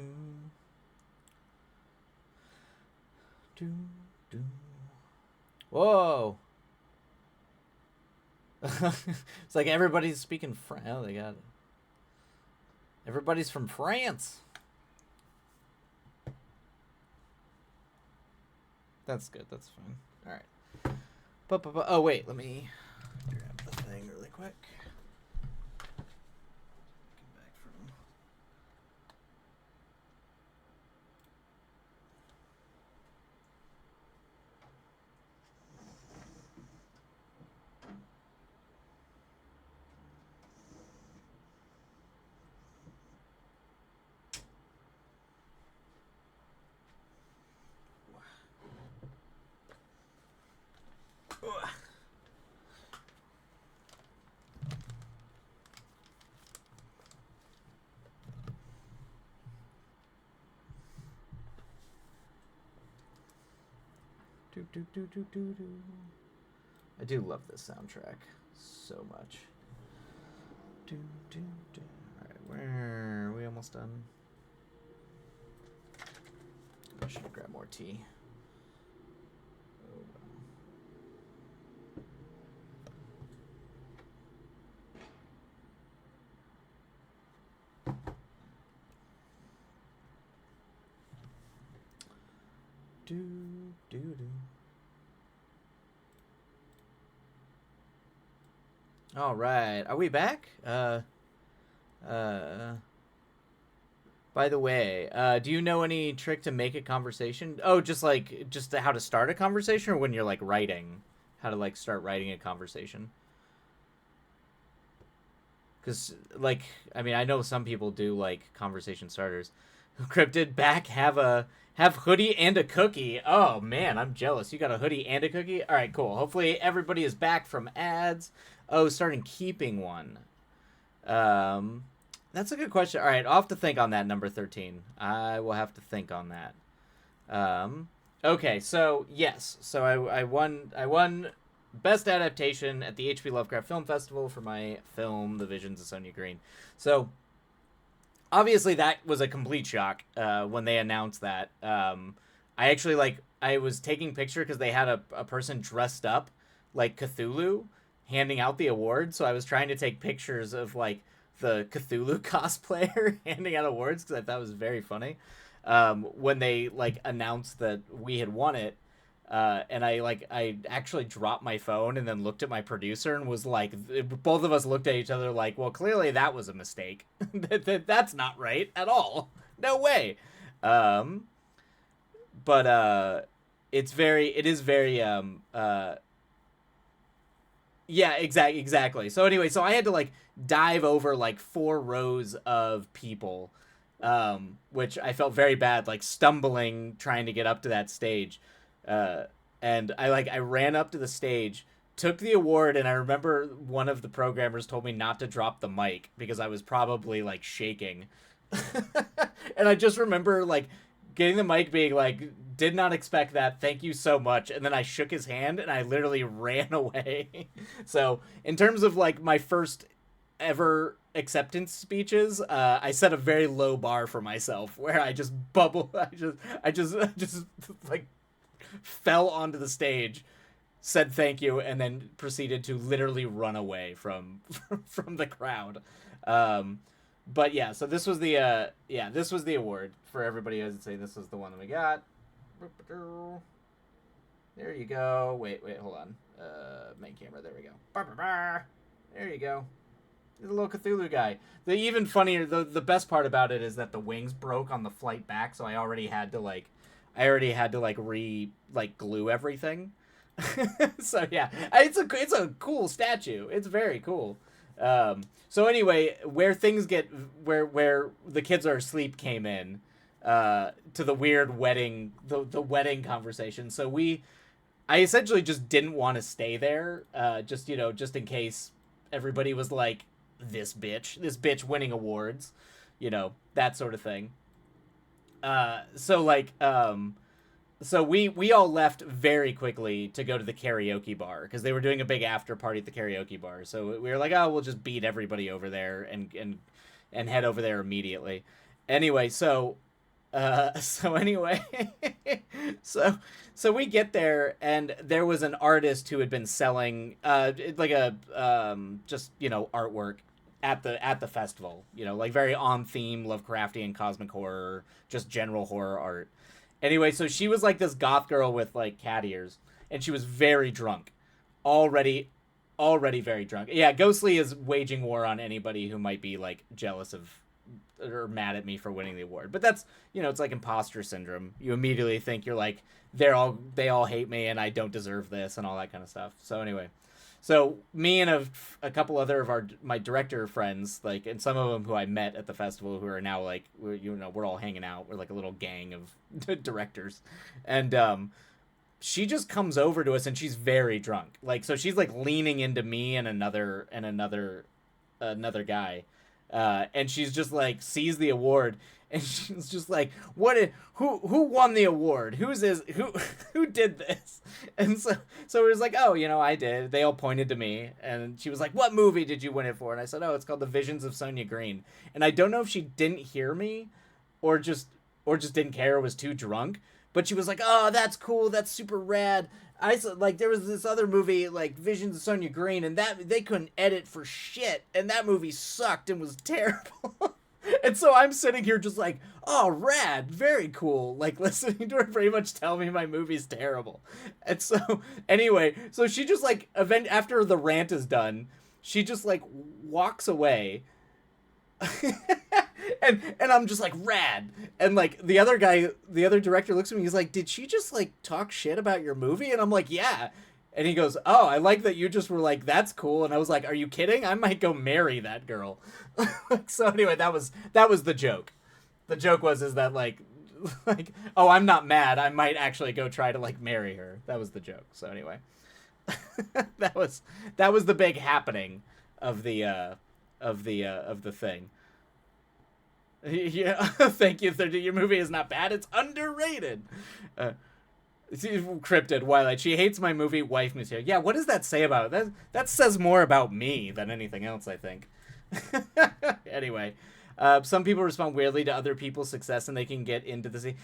Whoa. It's like everybody's speaking French. Oh, they got it. Everybody's from France. That's good. That's fine. All right. Oh, wait. Let me grab the thing really quick. Get back from... I do love this soundtrack so much. Alright, where are we almost done? I should grab more tea. All right, are we back? By the way, do you know any trick to make a conversation? Oh, just how to start a conversation, or when you're like writing, how to like start writing a conversation? Because like, I mean, I know some people do like conversation starters. Cryptid back have hoodie and a cookie. Oh man, I'm jealous. You got a hoodie and a cookie? All right, cool. Hopefully everybody is back from ads. Oh, starting keeping one. That's a good question. All right, I'll have to think on that, number 13. I will have to think on that. Okay, so yes. So I won Best Adaptation at the HP Lovecraft Film Festival for my film, The Visions of Sonia Green. So obviously that was a complete shock when they announced that. I was taking picture because they had a person dressed up like Cthulhu handing out the award, so I was trying to take pictures of like the Cthulhu cosplayer handing out awards because I thought it was very funny. When they like announced that we had won it, and I actually dropped my phone and then looked at my producer and was like, both of us looked at each other like, well, clearly that was a mistake. That's not right at all. No way. But it is very yeah, exactly. So anyway, so I had to like dive over like 4 rows of people, which I felt very bad, like stumbling trying to get up to that stage. And I ran up to the stage, took the award, and I remember one of the programmers told me not to drop the mic because I was probably like shaking. And I just remember like getting the mic, being like, did not expect that, thank you so much, and then I shook his hand and I literally ran away. So in terms of like my first ever acceptance speeches, I set a very low bar for myself where I just I just like fell onto the stage, said thank you, and then proceeded to literally run away from the crowd. But yeah, so this was the award for everybody who hasn't seen. This was the one that we got. There you go. Wait, hold on. Main camera. There we go. There you go. The little Cthulhu guy. The even funnier, the best part about it is that the wings broke on the flight back, so I already had to glue everything. So yeah, it's a cool statue. It's very cool. So anyway, where the kids are asleep came in, to the weird wedding, the wedding conversation. So I essentially just didn't want to stay there, just in case everybody was like, this bitch winning awards, that sort of thing. So we all left very quickly to go to the karaoke bar because they were doing a big after party at the karaoke bar. So we were like, oh, we'll just beat everybody over there and head over there immediately. Anyway, so anyway, so we get there, and there was an artist who had been selling just artwork at the festival, like very on theme Lovecraftian cosmic horror, just general horror art. Anyway, so she was like this goth girl with like cat ears, and she was very drunk, already very drunk. Yeah, Ghostly is waging war on anybody who might be like jealous of or mad at me for winning the award. But that's, it's like imposter syndrome. You immediately think you're like, they all hate me and I don't deserve this and all that kind of stuff. So anyway, so me and a couple other of my director friends, like, and some of them who I met at the festival who are now like, we're all hanging out. We're like a little gang of directors. And she just comes over to us and she's very drunk. Like, so she's like leaning into me and another another guy. And she's just like sees the award and she's just like, who won the award? Who did this? And so it was like, oh, I did. They all pointed to me, and she was like, what movie did you win it for? And I said, oh, it's called The Visions of Sonia Green. And I don't know if she didn't hear me or just didn't care, or was too drunk, but she was like, oh, that's cool. That's super rad. There was this other movie, like Visions of Sonia Green, and that they couldn't edit for shit, and that movie sucked and was terrible. And so I'm sitting here just like, oh, rad, very cool, like listening to her pretty much tell me my movie's terrible. And so anyway, so she just like after the rant is done, she just like walks away. and I'm just like, rad. And like the other director looks at me, he's like, did she just like talk shit about your movie? And I'm like, yeah. And he goes, oh, I like that you just were like, that's cool. And I was like, are you kidding? I might go marry that girl. So anyway, that was the joke. The joke is that like, oh, I'm not mad. I might actually go try to like marry her. That was the joke. So anyway, that was the big happening of the thing. Yeah, thank you. Your movie is not bad. It's underrated. Cryptid Twilight. She hates my movie Wife Material. Yeah, what does that say about it? That says more about me than anything else, I think. Anyway, some people respond weirdly to other people's success, and they can get into the scene.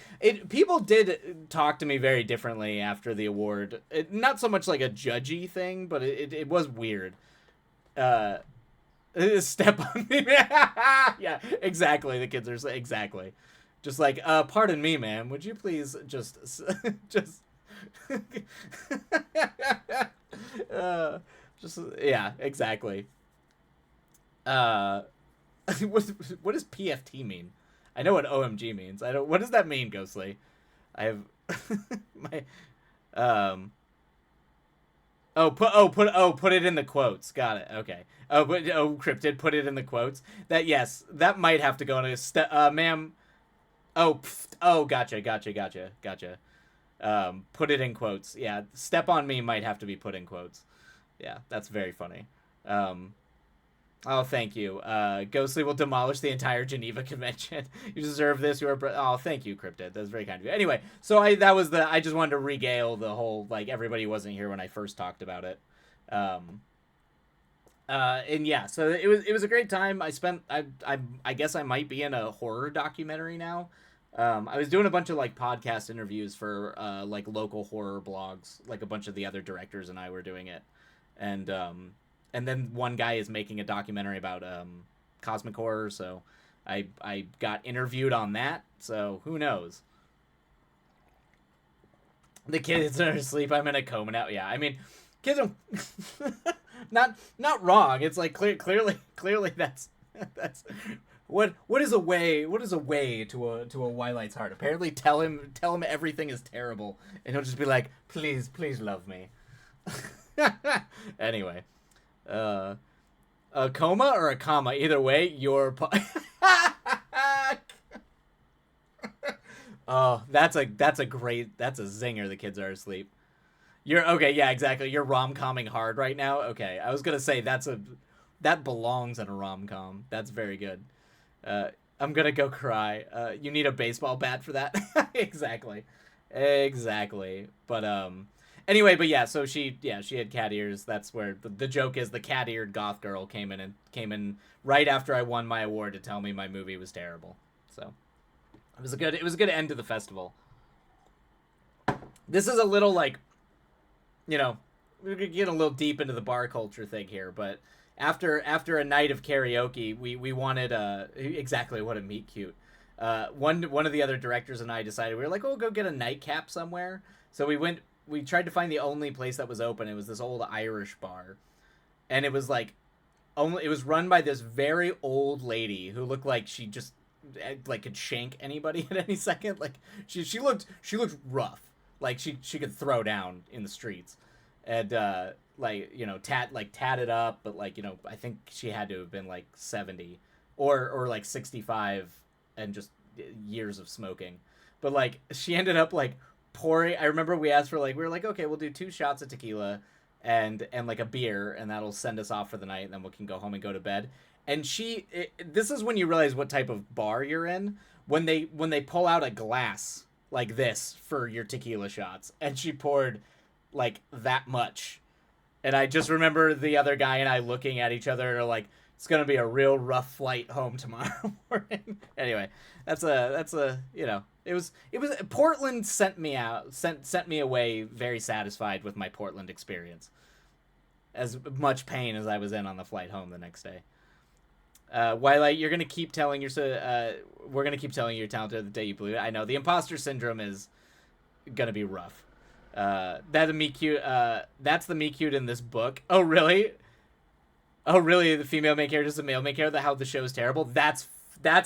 People did talk to me very differently after the award. Not so much like a judgy thing, but it was weird. Step on me. Yeah, exactly. The kids are exactly. Just like, pardon me, ma'am. Would you please just, uh, just, yeah, exactly. Uh, what, what does PFT mean? I know what OMG means. I don't. What does that mean, Ghostly? I have my, um. Put it in the quotes. Got it. Okay. Cryptid, put it in the quotes. That yes, that might have to go into ma'am. Gotcha. Put it in quotes. Yeah, step on me might have to be put in quotes. Yeah, that's very funny. Um, oh, thank you. Ghostly will demolish the entire Geneva Convention. You deserve this. Oh, thank you, Cryptid. That's very kind of you. Anyway, so I just wanted to regale the whole, like, everybody wasn't here when I first talked about it. Um, and yeah, so it was a great time. I guess I might be in a horror documentary now. I was doing a bunch of like podcast interviews for like local horror blogs, like a bunch of the other directors and I were doing it, and and then one guy is making a documentary about cosmic horror, so I got interviewed on that. So who knows? The kids are asleep. I'm in a coma now. Yeah, I mean, kids are not wrong. It's like clearly that's what is a way to a Wilight's heart. Apparently, tell him everything is terrible, and he'll just be like, please love me. Anyway, a coma or a comma, either way, you're. Oh, that's a zinger. The kids are asleep. You're okay, yeah, exactly. You're rom-comming hard right now. Okay, I was gonna say that belongs in a rom-com. That's very good. Uh, I'm gonna go cry. You need a baseball bat for that. Exactly. But anyway, but yeah. So she had cat ears. That's where the joke is. The cat-eared goth girl came in right after I won my award to tell me my movie was terrible. So it was a good end to the festival. This is a little like, you know, we're getting a little deep into the bar culture thing here, but after a night of karaoke, we wanted exactly what a meet cute. One of the other directors and I decided we were like, oh, go get a nightcap somewhere. So we tried to find the only place that was open. It was this old Irish bar, and it was like it was run by this very old lady who looked like she just like could shank anybody at any second. Like she looked rough. Like she could throw down in the streets, and like, you know, tatted up, but like, you know, I think she had to have been like 70 or like 65 and just years of smoking. But like she ended up like pouring. I remember we asked for like, we were like, okay, we'll do 2 shots of tequila and like a beer, and that'll send us off for the night, and then we can go home and go to bed. And this is when you realize what type of bar you're in, when they pull out a glass like this for your tequila shots, and she poured like that much. And I just remember the other guy and I looking at each other and are like, it's gonna be a real rough flight home tomorrow morning. Anyway, that's a you know, it was Portland sent me away very satisfied with my Portland experience. As much pain as I was in on the flight home the next day. Wilight, you're gonna keep telling we're gonna keep telling you you're talented the day you believe it. I know the imposter syndrome is gonna be rough. That's the meet cute in this book. Oh really? Oh really? The female main character is the male main character. How the show is terrible. That's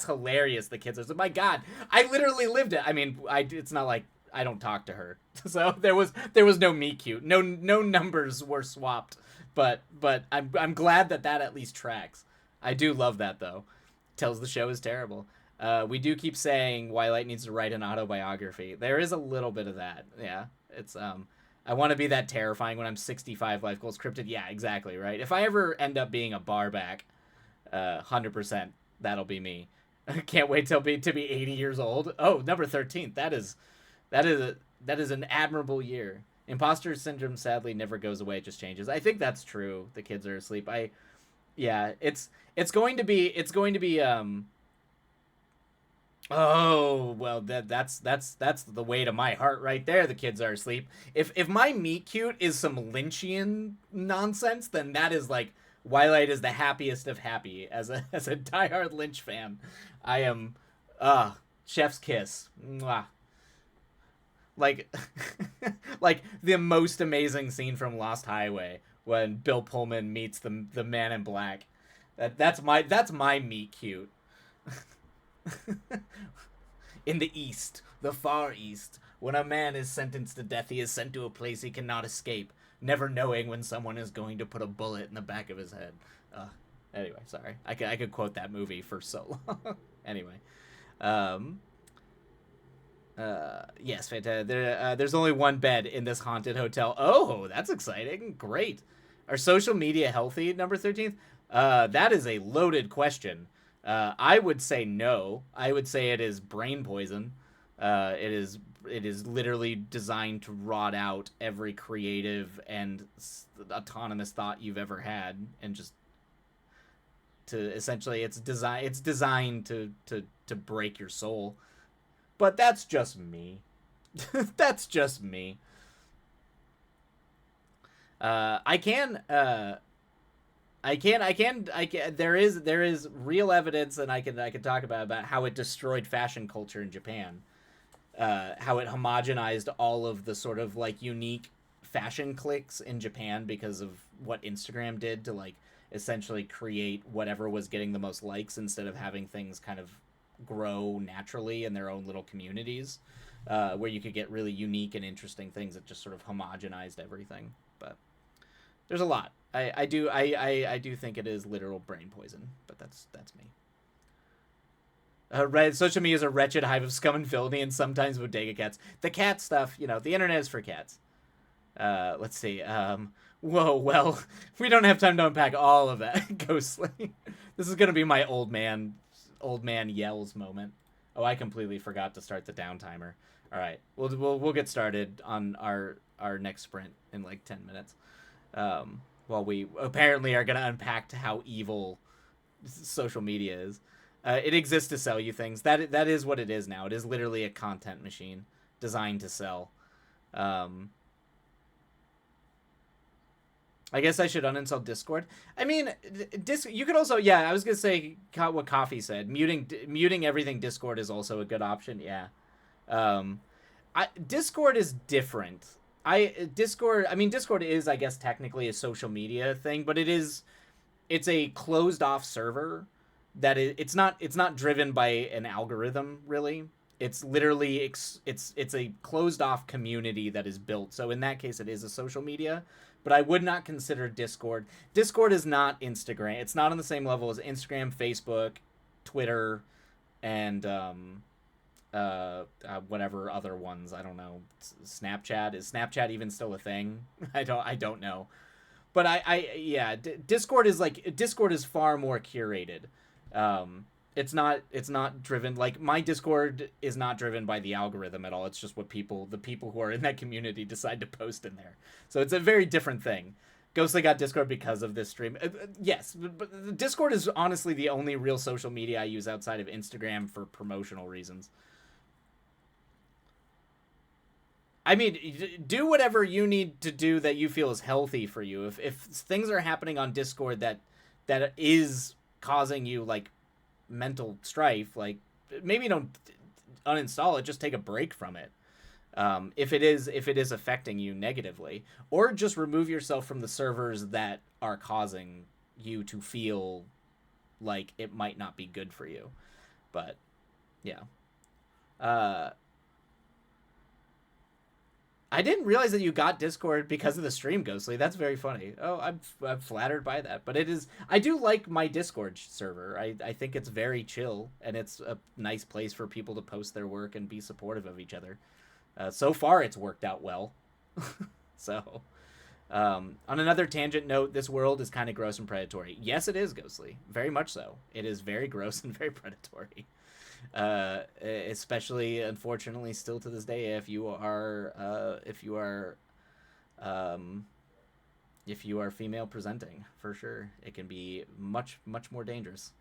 hilarious. The kids are so, my God, I literally lived it. I mean, it's not like I don't talk to her, so there was no meet cute. No numbers were swapped. But I'm glad that at least tracks. I do love that though. Tells the show is terrible. We do keep saying Wilight needs to write an autobiography. There is a little bit of that. Yeah. It's I want to be that terrifying when I'm 65 life goals cryptid. Yeah, exactly, right? If I ever end up being a barback, 100% that'll be me. I can't wait to be 80 years old. Oh, number 13. That is an admirable year. Imposter syndrome sadly never goes away, it just changes. I think that's true. The kids are asleep. Yeah, it's going to be oh, well, that's the way to my heart right there. The kids are asleep. If my meet cute is some Lynchian nonsense, then that is like Wildlight is the happiest of happy. As a diehard Lynch fan, I am, chef's kiss. Mwah. Like, like the most amazing scene from Lost Highway when Bill Pullman meets the Man in Black. That's my meet cute. In the East, the far East, when a man is sentenced to death, he is sent to a place he cannot escape, never knowing when someone is going to put a bullet in the back of his head. Anyway, sorry. I could quote that movie for so long. Anyway. Um, yes, there's only one bed in this haunted hotel. Oh, that's exciting. Great. Are social media healthy, number 13th? That is a loaded question. I would say no. I would say it is brain poison. It is literally designed to rot out every creative and autonomous thought you've ever had, and just to essentially it's designed to break your soul. But that's just me. That's just me. I can. There is real evidence, and I can talk about how it destroyed fashion culture in Japan. How it homogenized all of the sort of like unique fashion cliques in Japan because of what Instagram did to like essentially create whatever was getting the most likes instead of having things kind of grow naturally in their own little communities, where you could get really unique and interesting things that just sort of homogenized everything. But there's a lot. I do think it is literal brain poison, but that's me. Social media is a wretched hive of scum and villainy, and sometimes bodega cats. The cat stuff, the internet is for cats. Let's see. Whoa, well, we don't have time to unpack all of that, Ghostly. This is gonna be my old man yells moment. Oh, I completely forgot to start the down timer. All right, we'll get started on our next sprint in like 10 minutes. While we apparently are gonna unpack how evil social media is. It exists to sell you things. That is what it is now. It is literally a content machine designed to sell. I guess I should uninstall Discord. I mean, you could also, yeah, I was going to say what Coffee said. Muting everything Discord is also a good option, yeah. Discord is different. Discord is, I guess, technically a social media thing, but it's a closed off server that it's not driven by an algorithm, really. It's literally it's a closed off community that is built. So in that case, it is a social media. But I would not consider Discord. Discord is not Instagram. It's not on the same level as Instagram, Facebook, Twitter, and whatever other ones. I don't know. Snapchat. Is Snapchat even still a thing? I don't know. But Discord is far more curated. It's not driven, like, my Discord is not driven by the algorithm at all. It's just what the people who are in that community decide to post in there. So it's a very different thing. Ghostly got Discord because of this stream. Yes, but Discord is honestly the only real social media I use outside of Instagram for promotional reasons. I mean, do whatever you need to do that you feel is healthy for you. If things are happening on Discord that is causing you, like, mental strife, like, maybe don't uninstall it, just take a break from it. If it is affecting you negatively, or just remove yourself from the servers that are causing you to feel like it might not be good for you. But yeah, I didn't realize that you got Discord because of the stream, Ghostly. That's very funny. Oh, I'm flattered by that. But I do like my Discord server. I think it's very chill, and it's a nice place for people to post their work and be supportive of each other. So far, it's worked out well. So, on another tangent note, this world is kind of gross and predatory. Yes, it is, Ghostly. Very much so. It is very gross and very predatory. Especially, unfortunately, still to this day, if you are female presenting, for sure, it can be much more dangerous.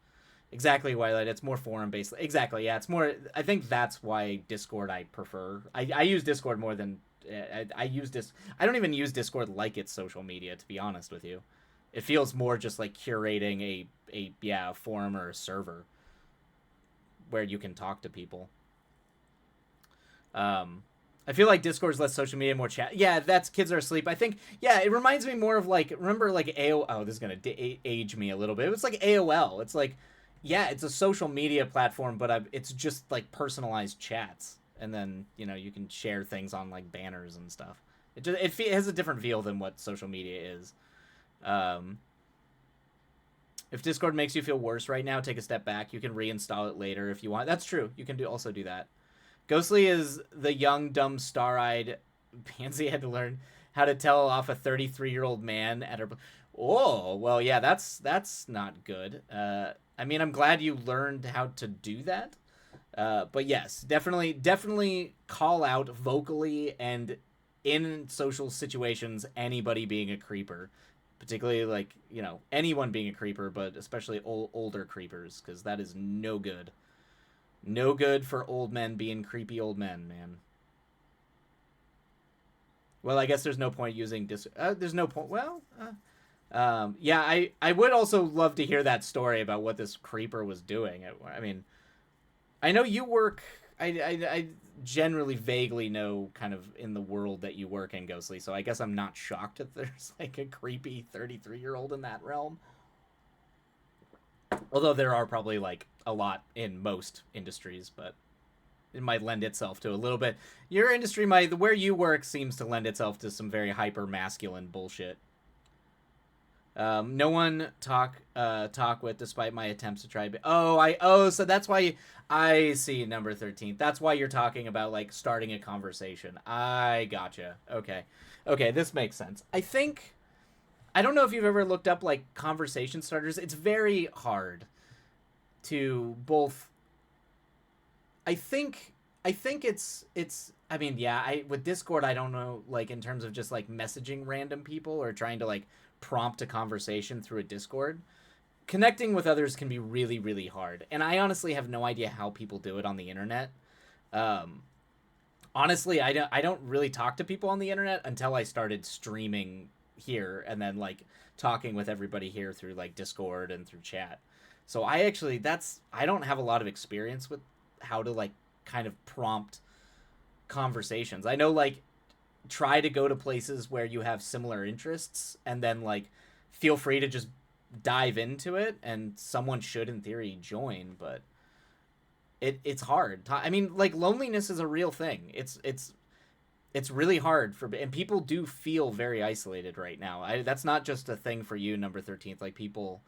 Exactly, Twilight. It's more forum based. Exactly, yeah. It's more. I think that's why Discord I prefer. I use Discord more than I use this. I don't even use Discord like it's social media, to be honest with you. It feels more just like curating a forum or a server where you can talk to people. I feel like Discord's less social media, more chat. Yeah, that's kids are asleep. I think, yeah, it reminds me more of like, remember like AOL. Oh, this is going to age me a little bit. It was like AOL. It's like, yeah, it's a social media platform, but it's just like personalized chats. And then, you know, you can share things on like banners and stuff. It has a different feel than what social media is. Um, if Discord makes you feel worse right now, take a step back. You can reinstall it later if you want. That's true. You can also do that. Ghostly is the young, dumb, star-eyed pansy had to learn how to tell off a 33-year-old man at her. Oh, well, yeah, that's not good. I mean, I'm glad you learned how to do that. But yes, definitely call out vocally and in social situations anybody being a creeper, particularly like, you know, anyone being a creeper, but especially older creepers, because that is no good. No good for old men being creepy old men, man. Well, I guess there's no point using there's no point. Well, yeah, I would also love to hear that story about what this creeper was doing. I mean, I know you work. I generally vaguely know kind of in the world that you work in, Ghostly. So I guess I'm not shocked that there's like a creepy 33-year-old in that realm. Although there are probably like a lot in most industries, but it might lend itself to a little bit. Your industry might, where you work, seems to lend itself to some very hyper masculine bullshit. No one talk with despite my attempts to try. So that's why I see number 13. That's why you're talking about like starting a conversation. I gotcha. Okay, this makes sense. I don't know if you've ever looked up like conversation starters. It's very hard to both. I think it's I mean, yeah, I with Discord I don't know like in terms of just like messaging random people or trying to like prompt a conversation through a Discord. Connecting with others can be really really hard. And I honestly have no idea how people do it on the internet. Um Honestly, I don't really talk to people on the internet until I started streaming here and then like talking with everybody here through like Discord and through chat. So I don't have a lot of experience with how to like kind of prompt conversations. I know like try to go to places where you have similar interests and then like feel free to just dive into it and someone should in theory join, but it's hard. I mean, like loneliness is a real thing. It's really hard for and people do feel very isolated right now. That's not just a thing for you, number 13th. Like people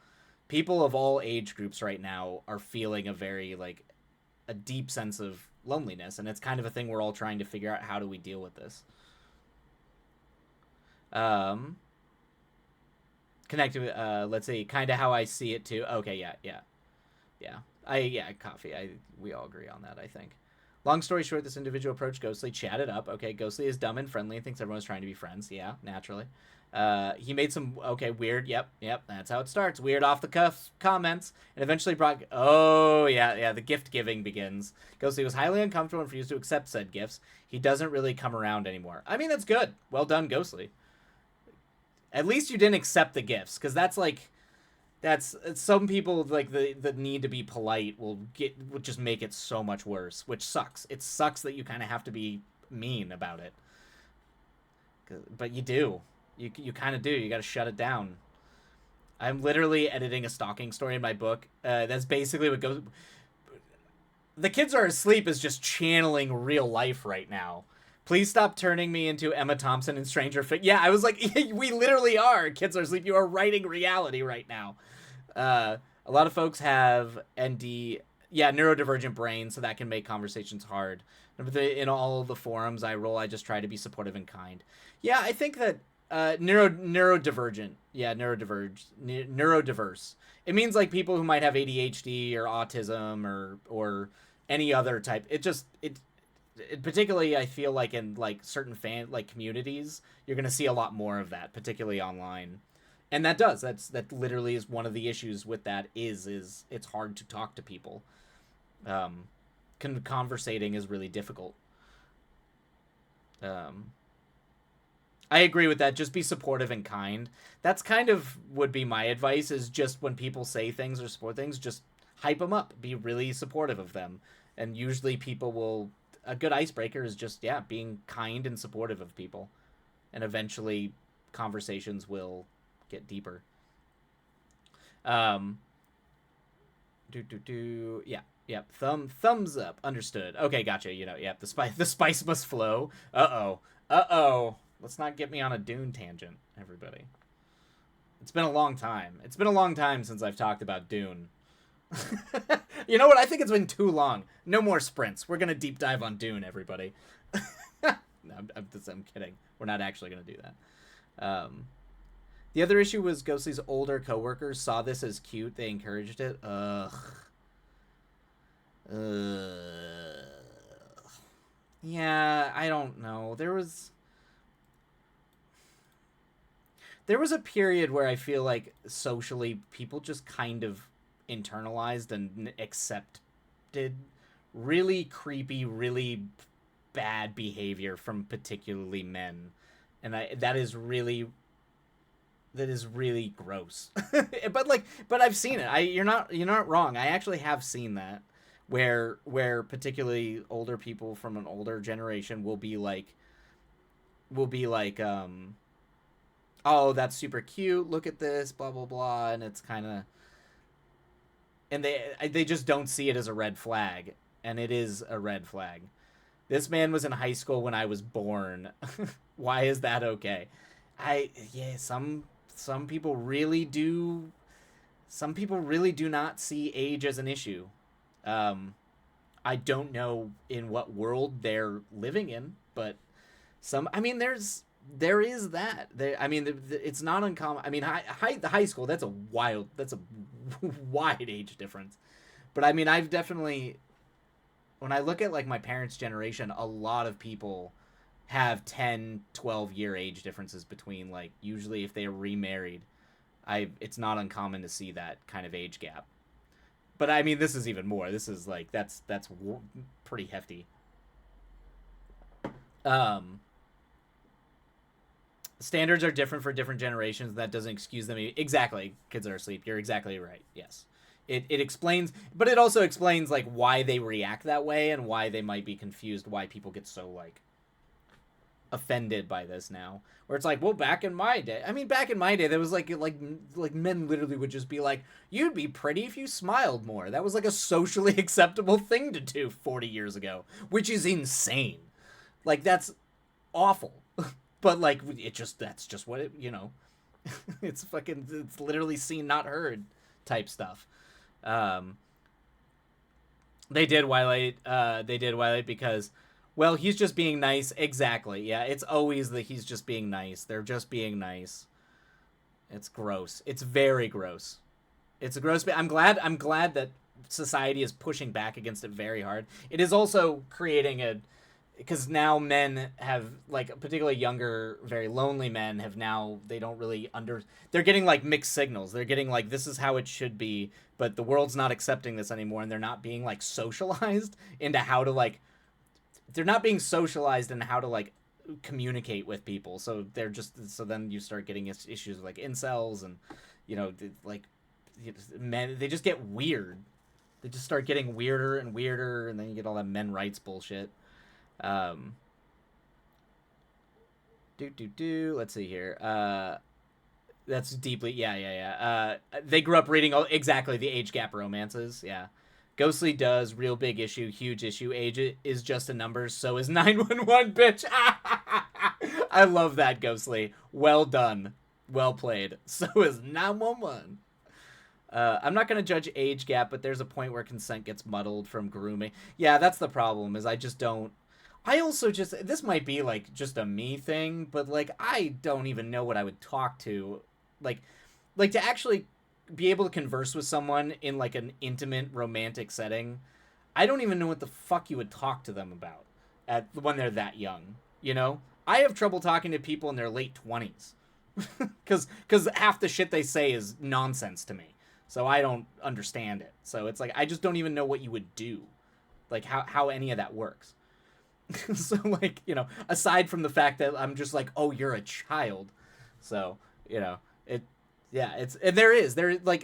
of all age groups right now are feeling a very like a deep sense of loneliness, and it's kind of a thing we're all trying to figure out how do we deal with this. Um, Connect with let's see, kind of how I see it too. Okay, yeah. Coffee. We all agree on that, I think. Long story short, this individual approached Ghostly, chatted up. Okay, Ghostly is dumb and friendly and thinks everyone's trying to be friends. Yeah, naturally. He made some weird. Yep. That's how it starts. Weird off the cuff comments, and eventually brought. Oh yeah. The gift giving begins. Ghostly was highly uncomfortable and refused to accept said gifts. He doesn't really come around anymore. I mean, that's good. Well done, Ghostly. At least you didn't accept the gifts, because that's like that's some people like the need to be polite will just make it so much worse, which sucks. It sucks that you kind of have to be mean about it, but you kind of do. You got to shut it down. I'm literally editing a stalking story in my book. That's basically what goes. The kids are asleep is just channeling real life right now. Please stop turning me into Emma Thompson in Stranger Things. Yeah, I was like, we literally are. Kids are asleep. You are writing reality right now. A lot of folks have neurodivergent brains, so that can make conversations hard. In all the forums I roll, I just try to be supportive and kind. Yeah, I think that neurodivergent. Yeah, neurodiverse. It means like people who might have ADHD or autism or any other type. Particularly I feel like in like certain fan like communities, you're gonna see a lot more of that, particularly online. And that literally is one of the issues with that is it's hard to talk to people. Um, conversating is really difficult. Um, I agree with that. Just be supportive and kind. That's kind of would be my advice, is just when people say things or support things, just hype them up. Be really supportive of them. And usually people will, a good icebreaker is just, yeah, being kind and supportive of people. And eventually conversations will get deeper. Um, yeah. Yep. Thumbs up. Understood. Okay, gotcha. Yep. The spice must flow. Uh-oh. Let's not get me on a Dune tangent, everybody. It's been a long time. It's been a long time since I've talked about Dune. You know what? I think it's been too long. No more sprints. We're gonna deep dive on Dune, everybody. No, I'm kidding. We're not actually gonna do that. The other issue was Ghostly's older coworkers saw this as cute. They encouraged it. Yeah, I don't know. There was a period where I feel like socially people just kind of internalized and accepted really creepy, really bad behavior from particularly men, and that is really gross. but I've seen it. You're not wrong. I actually have seen that, where particularly older people from an older generation will be like, oh, that's super cute, look at this, blah blah blah, and it's kind of, and they just don't see it as a red flag, and it is a red flag. This man was in high school when I was born. Why is that okay? Some people really do. Some people really do not see age as an issue. I don't know in what world they're living in, but there is that. It's not uncommon. I mean, the high school, that's a wide age difference. But I mean, I've definitely, when I look at like my parents' generation, a lot of people have 10-12 year age differences between, like, usually if they're remarried, it's not uncommon to see that kind of age gap. But I mean, this is even more. This is like, that's pretty hefty. Standards are different for different generations. That doesn't excuse them. Exactly. Kids are asleep. You're exactly right. Yes. It explains, but it also explains like why they react that way and why they might be confused, why people get so like offended by this now, where it's like, well, back in my day, there was like men literally would just be like, you'd be pretty if you smiled more. That was like a socially acceptable thing to do 40 years ago, which is insane. Like, that's awful. But like, that's just what it, it's literally seen, not heard type stuff. They did Twilight because, well, he's just being nice. Exactly. Yeah, it's always that he's just being nice. They're just being nice. It's gross. It's very gross. It's a gross. I'm glad that society is pushing back against it very hard. It is also creating because now men have, like, particularly younger, very lonely men have now, they don't really they're getting like mixed signals. They're getting like, this is how it should be, but the world's not accepting this anymore, and they're not being like socialized into how to like, they're not being socialized in how to like communicate with people. So so then you start getting issues with like incels and, like, men, they just get weird. They just start getting weirder and weirder, and then you get all that men rights bullshit. Let's see here. That's deeply, yeah. They grew up reading exactly the age gap romances. Yeah. Ghostly does, real big issue, huge issue. Age is just a number, so is 911, bitch. I love that, Ghostly. Well done. Well played. So is 911. I'm not going to judge age gap, but there's a point where consent gets muddled from grooming. Yeah, that's the problem, is I just don't. I also this might be like just a me thing, but like, I don't even know what I would talk to. Like to actually be able to converse with someone in like an intimate romantic setting, I don't even know what the fuck you would talk to them about when they're that young. I have trouble talking to people in their late 20s because half the shit they say is nonsense to me, so I don't understand it. So it's like, I just don't even know what you would do, like how any of that works. So like, aside from the fact that I'm just like, oh, you're a child. So, it yeah,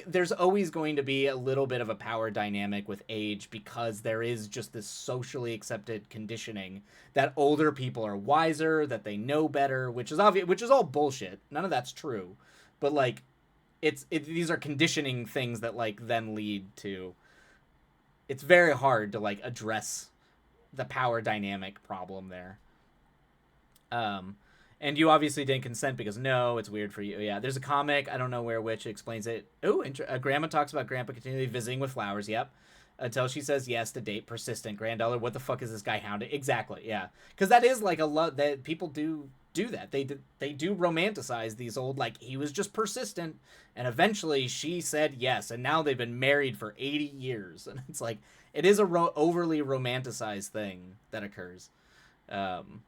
there's always going to be a little bit of a power dynamic with age because there is just this socially accepted conditioning that older people are wiser, that they know better, which is obvious, which is all bullshit. None of that's true. But like these are conditioning things that like then lead to it's very hard to like address the power dynamic problem there. Um, and you obviously didn't consent because no, it's weird for you. Yeah, there's a comic, I don't know where, which explains it. Oh, Grandma talks about Grandpa continually visiting with flowers. Yep. Until she says yes to date persistent. Granddaughter, what the fuck is this guy hounding? Exactly, yeah. Because that is like a lot that people do that. They do romanticize these old, like, he was just persistent and eventually she said yes and now they've been married for 80 years. And it's like, it is a overly romanticized thing that occurs. Um,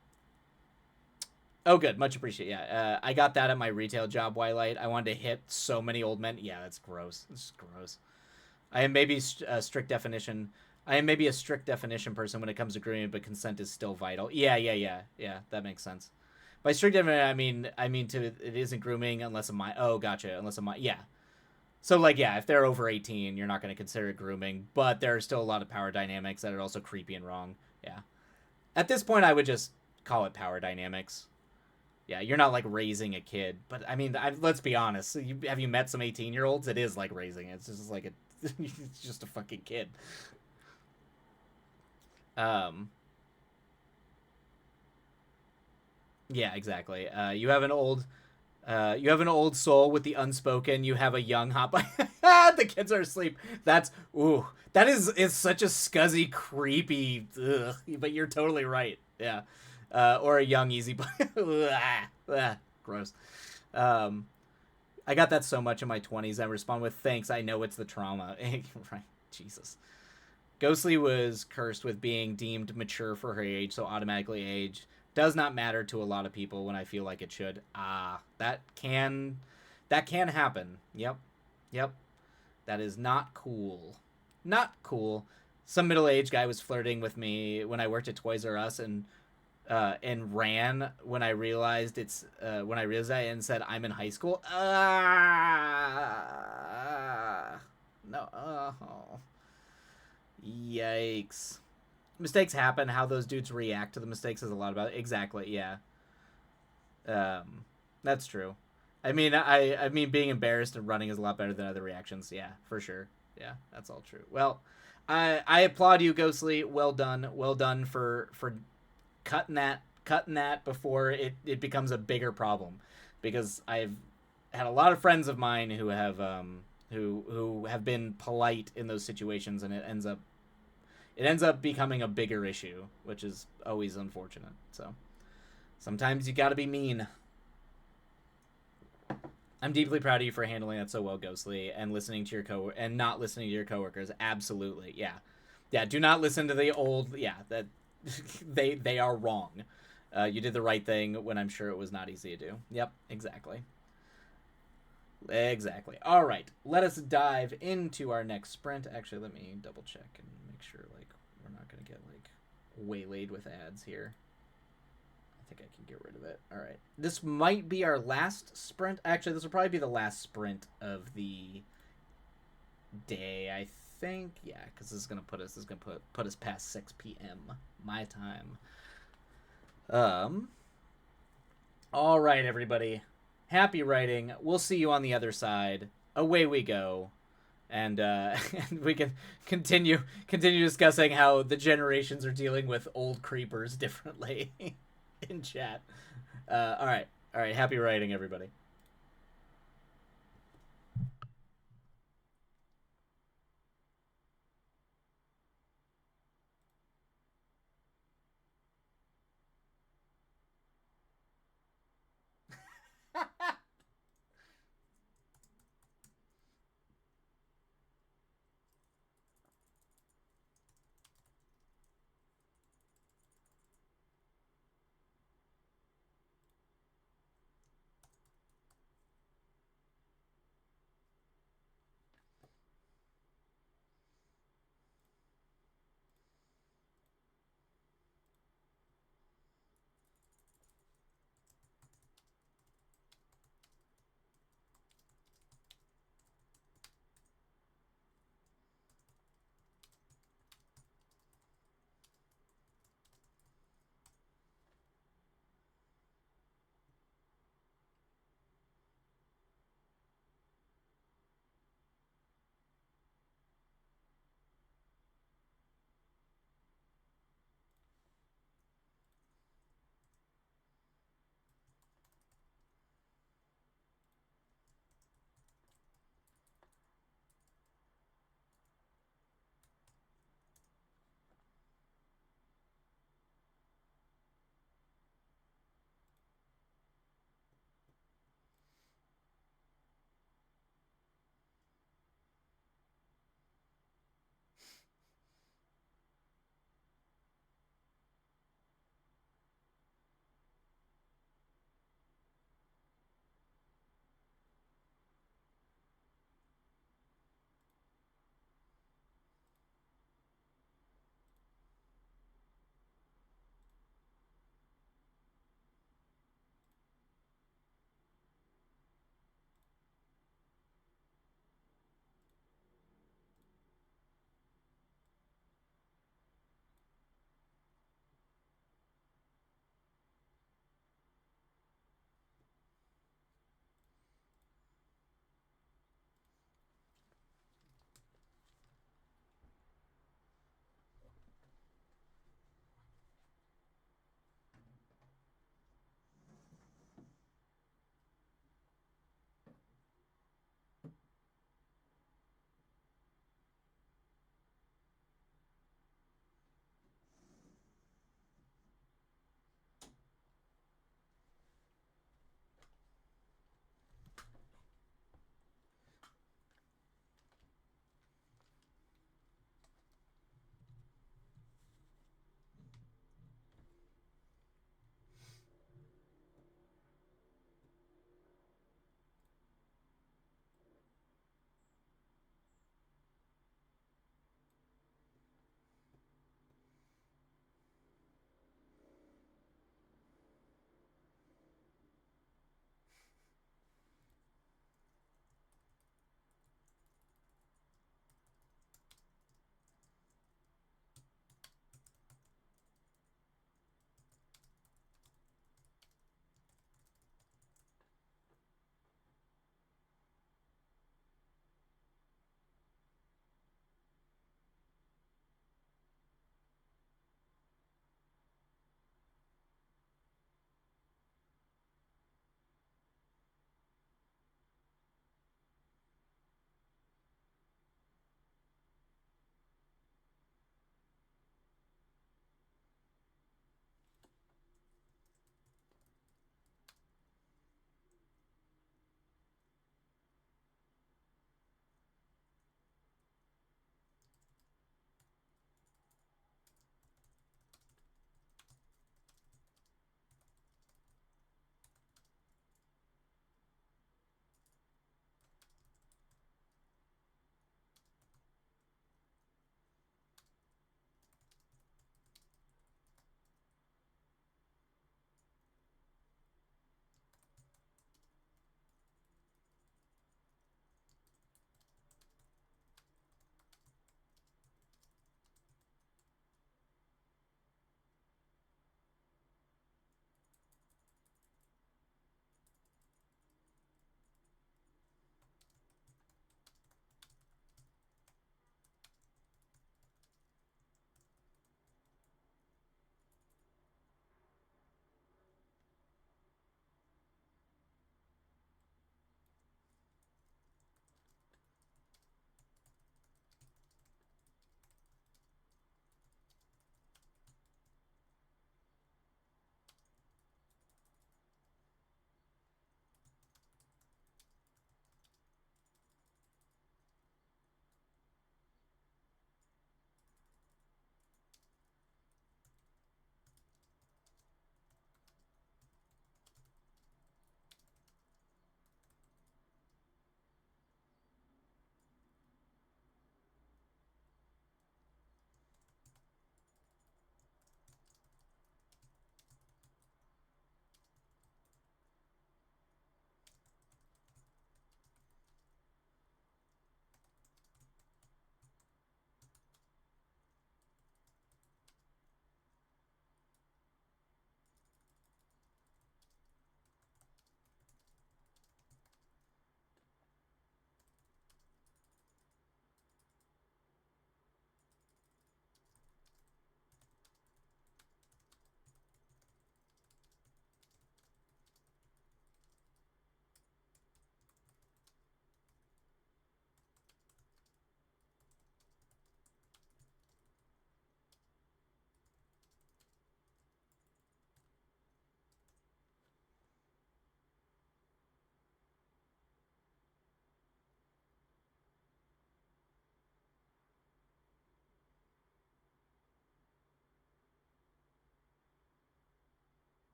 Oh, good. Much appreciated. Yeah, I got that at my retail job, Twilight. I wanted to hit so many old men. Yeah, that's gross. It's gross. I am maybe a strict definition. I am maybe a strict definition person when it comes to grooming, but consent is still vital. Yeah. That makes sense. By strict definition, I mean to it isn't grooming unless a my. Oh, gotcha. Unless a my. Yeah. So like yeah, if they're over 18, you're not going to consider it grooming, but there are still a lot of power dynamics that are also creepy and wrong. Yeah. At this point, I would just call it power dynamics. Yeah, you're not like raising a kid, but I mean, let's be honest. Have you met some 18-year-olds? It is like raising. It's just like it's just a fucking kid. Um, yeah, exactly. You have an old soul with the unspoken. You have a young hot. The kids are asleep. That's ooh. That is such a scuzzy, creepy. Ugh, but you're totally right. Yeah. Or a young easy. Gross. Um, I got that so much in my 20s. I respond with thanks. I know it's the trauma. Right. Jesus. Ghostly was cursed with being deemed mature for her age, so automatically aged. Does not matter to a lot of people when I feel like it should. That can happen. Yep. That is not cool. Not cool. Some middle-aged guy was flirting with me when I worked at Toys R Us and ran when I realized that and said I'm in high school. No. Oh. Yikes. Mistakes happen. How those dudes react to the mistakes is a lot about it. Exactly. Yeah. That's true. I mean, being embarrassed and running is a lot better than other reactions. Yeah, for sure. Yeah, that's all true. Well, I applaud you, Ghostly. Well done for cutting that before it becomes a bigger problem, because I've had a lot of friends of mine who have been polite in those situations, and it ends up becoming a bigger issue, which is always unfortunate. So sometimes you got to be mean. I'm deeply proud of you for handling that so well, Ghostly, and listening to and not listening to your coworkers. Absolutely, yeah. Do not listen to the old. Yeah, that they are wrong. You did the right thing when I'm sure it was not easy to do. Yep, exactly. Exactly. All right, let us dive into our next sprint. Actually, let me double check and make sure like we're not gonna get like waylaid with ads here. I think I can get rid of it. All right, this might be our last sprint. Actually, this will probably be the last sprint of the day. I think, yeah, because this is gonna put us past 6 p.m. my time. All right, everybody. Happy writing. We'll see you on the other side. Away we go. And and we can continue discussing how the generations are dealing with old creepers differently in chat. All right. Happy writing, everybody.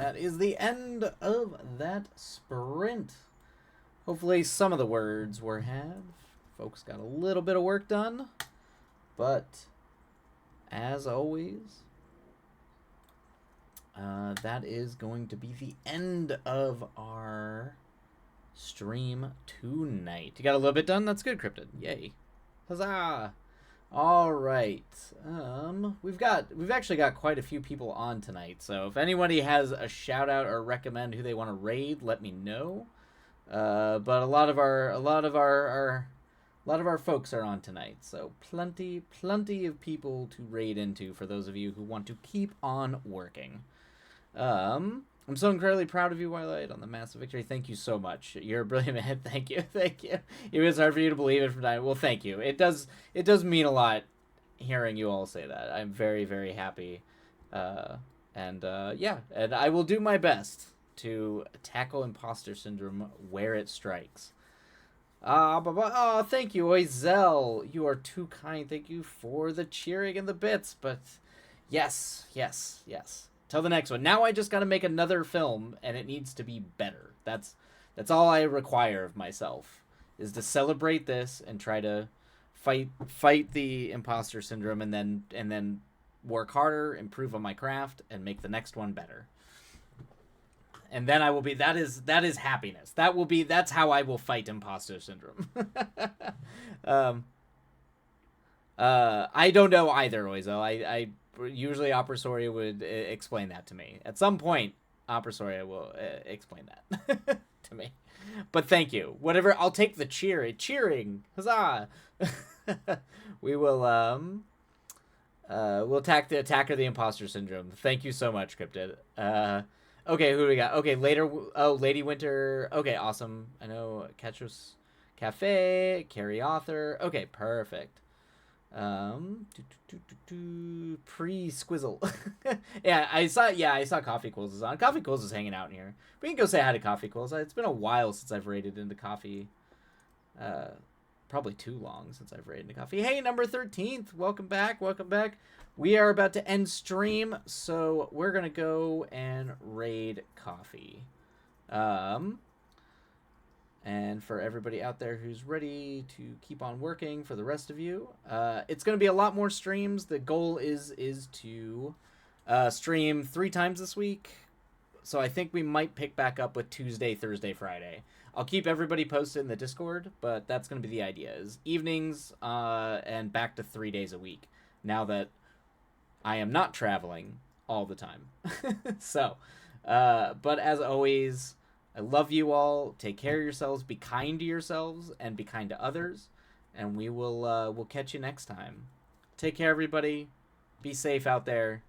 that is the end of that sprint. Hopefully some of the words were had. Folks got a little bit of work done. But, as always, that is going to be the end of our stream tonight. You got a little bit done? That's good, Cryptid. Yay. Huzzah! All right. We've actually got quite a few people on tonight. So if anybody has a shout out or recommend who they want to raid, let me know. But a lot of our folks are on tonight, so plenty of people to raid into for those of you who want to keep on working. I'm so incredibly proud of you, Twilight, on the massive victory. Thank you so much. You're a brilliant man. Thank you. It was hard for you to believe it from time. Well, thank you. It does mean a lot hearing you all say that. I'm very, very happy. And I will do my best to tackle imposter syndrome where it strikes. Oh, thank you, Oizel. You are too kind. Thank you for the cheering and the bits. But yes. Till the next one. Now I just got to make another film, and it needs to be better. That's all I require of myself, is to celebrate this and try to fight the imposter syndrome, and then work harder, improve on my craft, and make the next one better. And then I will be. That is happiness. That's how I will fight imposter syndrome. I don't know either, Oizo. I usually Opera Soria would explain that to me. At some point, Opera Soria will explain that to me. But thank you. Whatever, I'll take the cheering. Huzzah! We will we'll attack the imposter syndrome. Thank you so much, Cryptid. Okay, who do we got? Okay, later. Oh, Lady Winter. Okay, awesome. I know Ketros Cafe, Carrie Author. Okay, perfect. Pre-Squizzle. I saw Coffee Quills is on. Coffee Quills is hanging out in here. We can go say hi to Coffee Quills. It's been a while since I've raided into Coffee. Probably too long since I've raided into Coffee. Hey, number 13th. Welcome back. We are about to end stream, so we're gonna go and raid Coffee. And for everybody out there who's ready to keep on working, for the rest of you, it's going to be a lot more streams. The goal is to stream 3 times this week. So I think we might pick back up with Tuesday, Thursday, Friday. I'll keep everybody posted in the Discord, but that's going to be the idea, is evenings and back to 3 days a week, now that I am not traveling all the time. So, but as always, I love you all. Take care of yourselves. Be kind to yourselves and be kind to others. And we'll catch you next time. Take care, everybody. Be safe out there.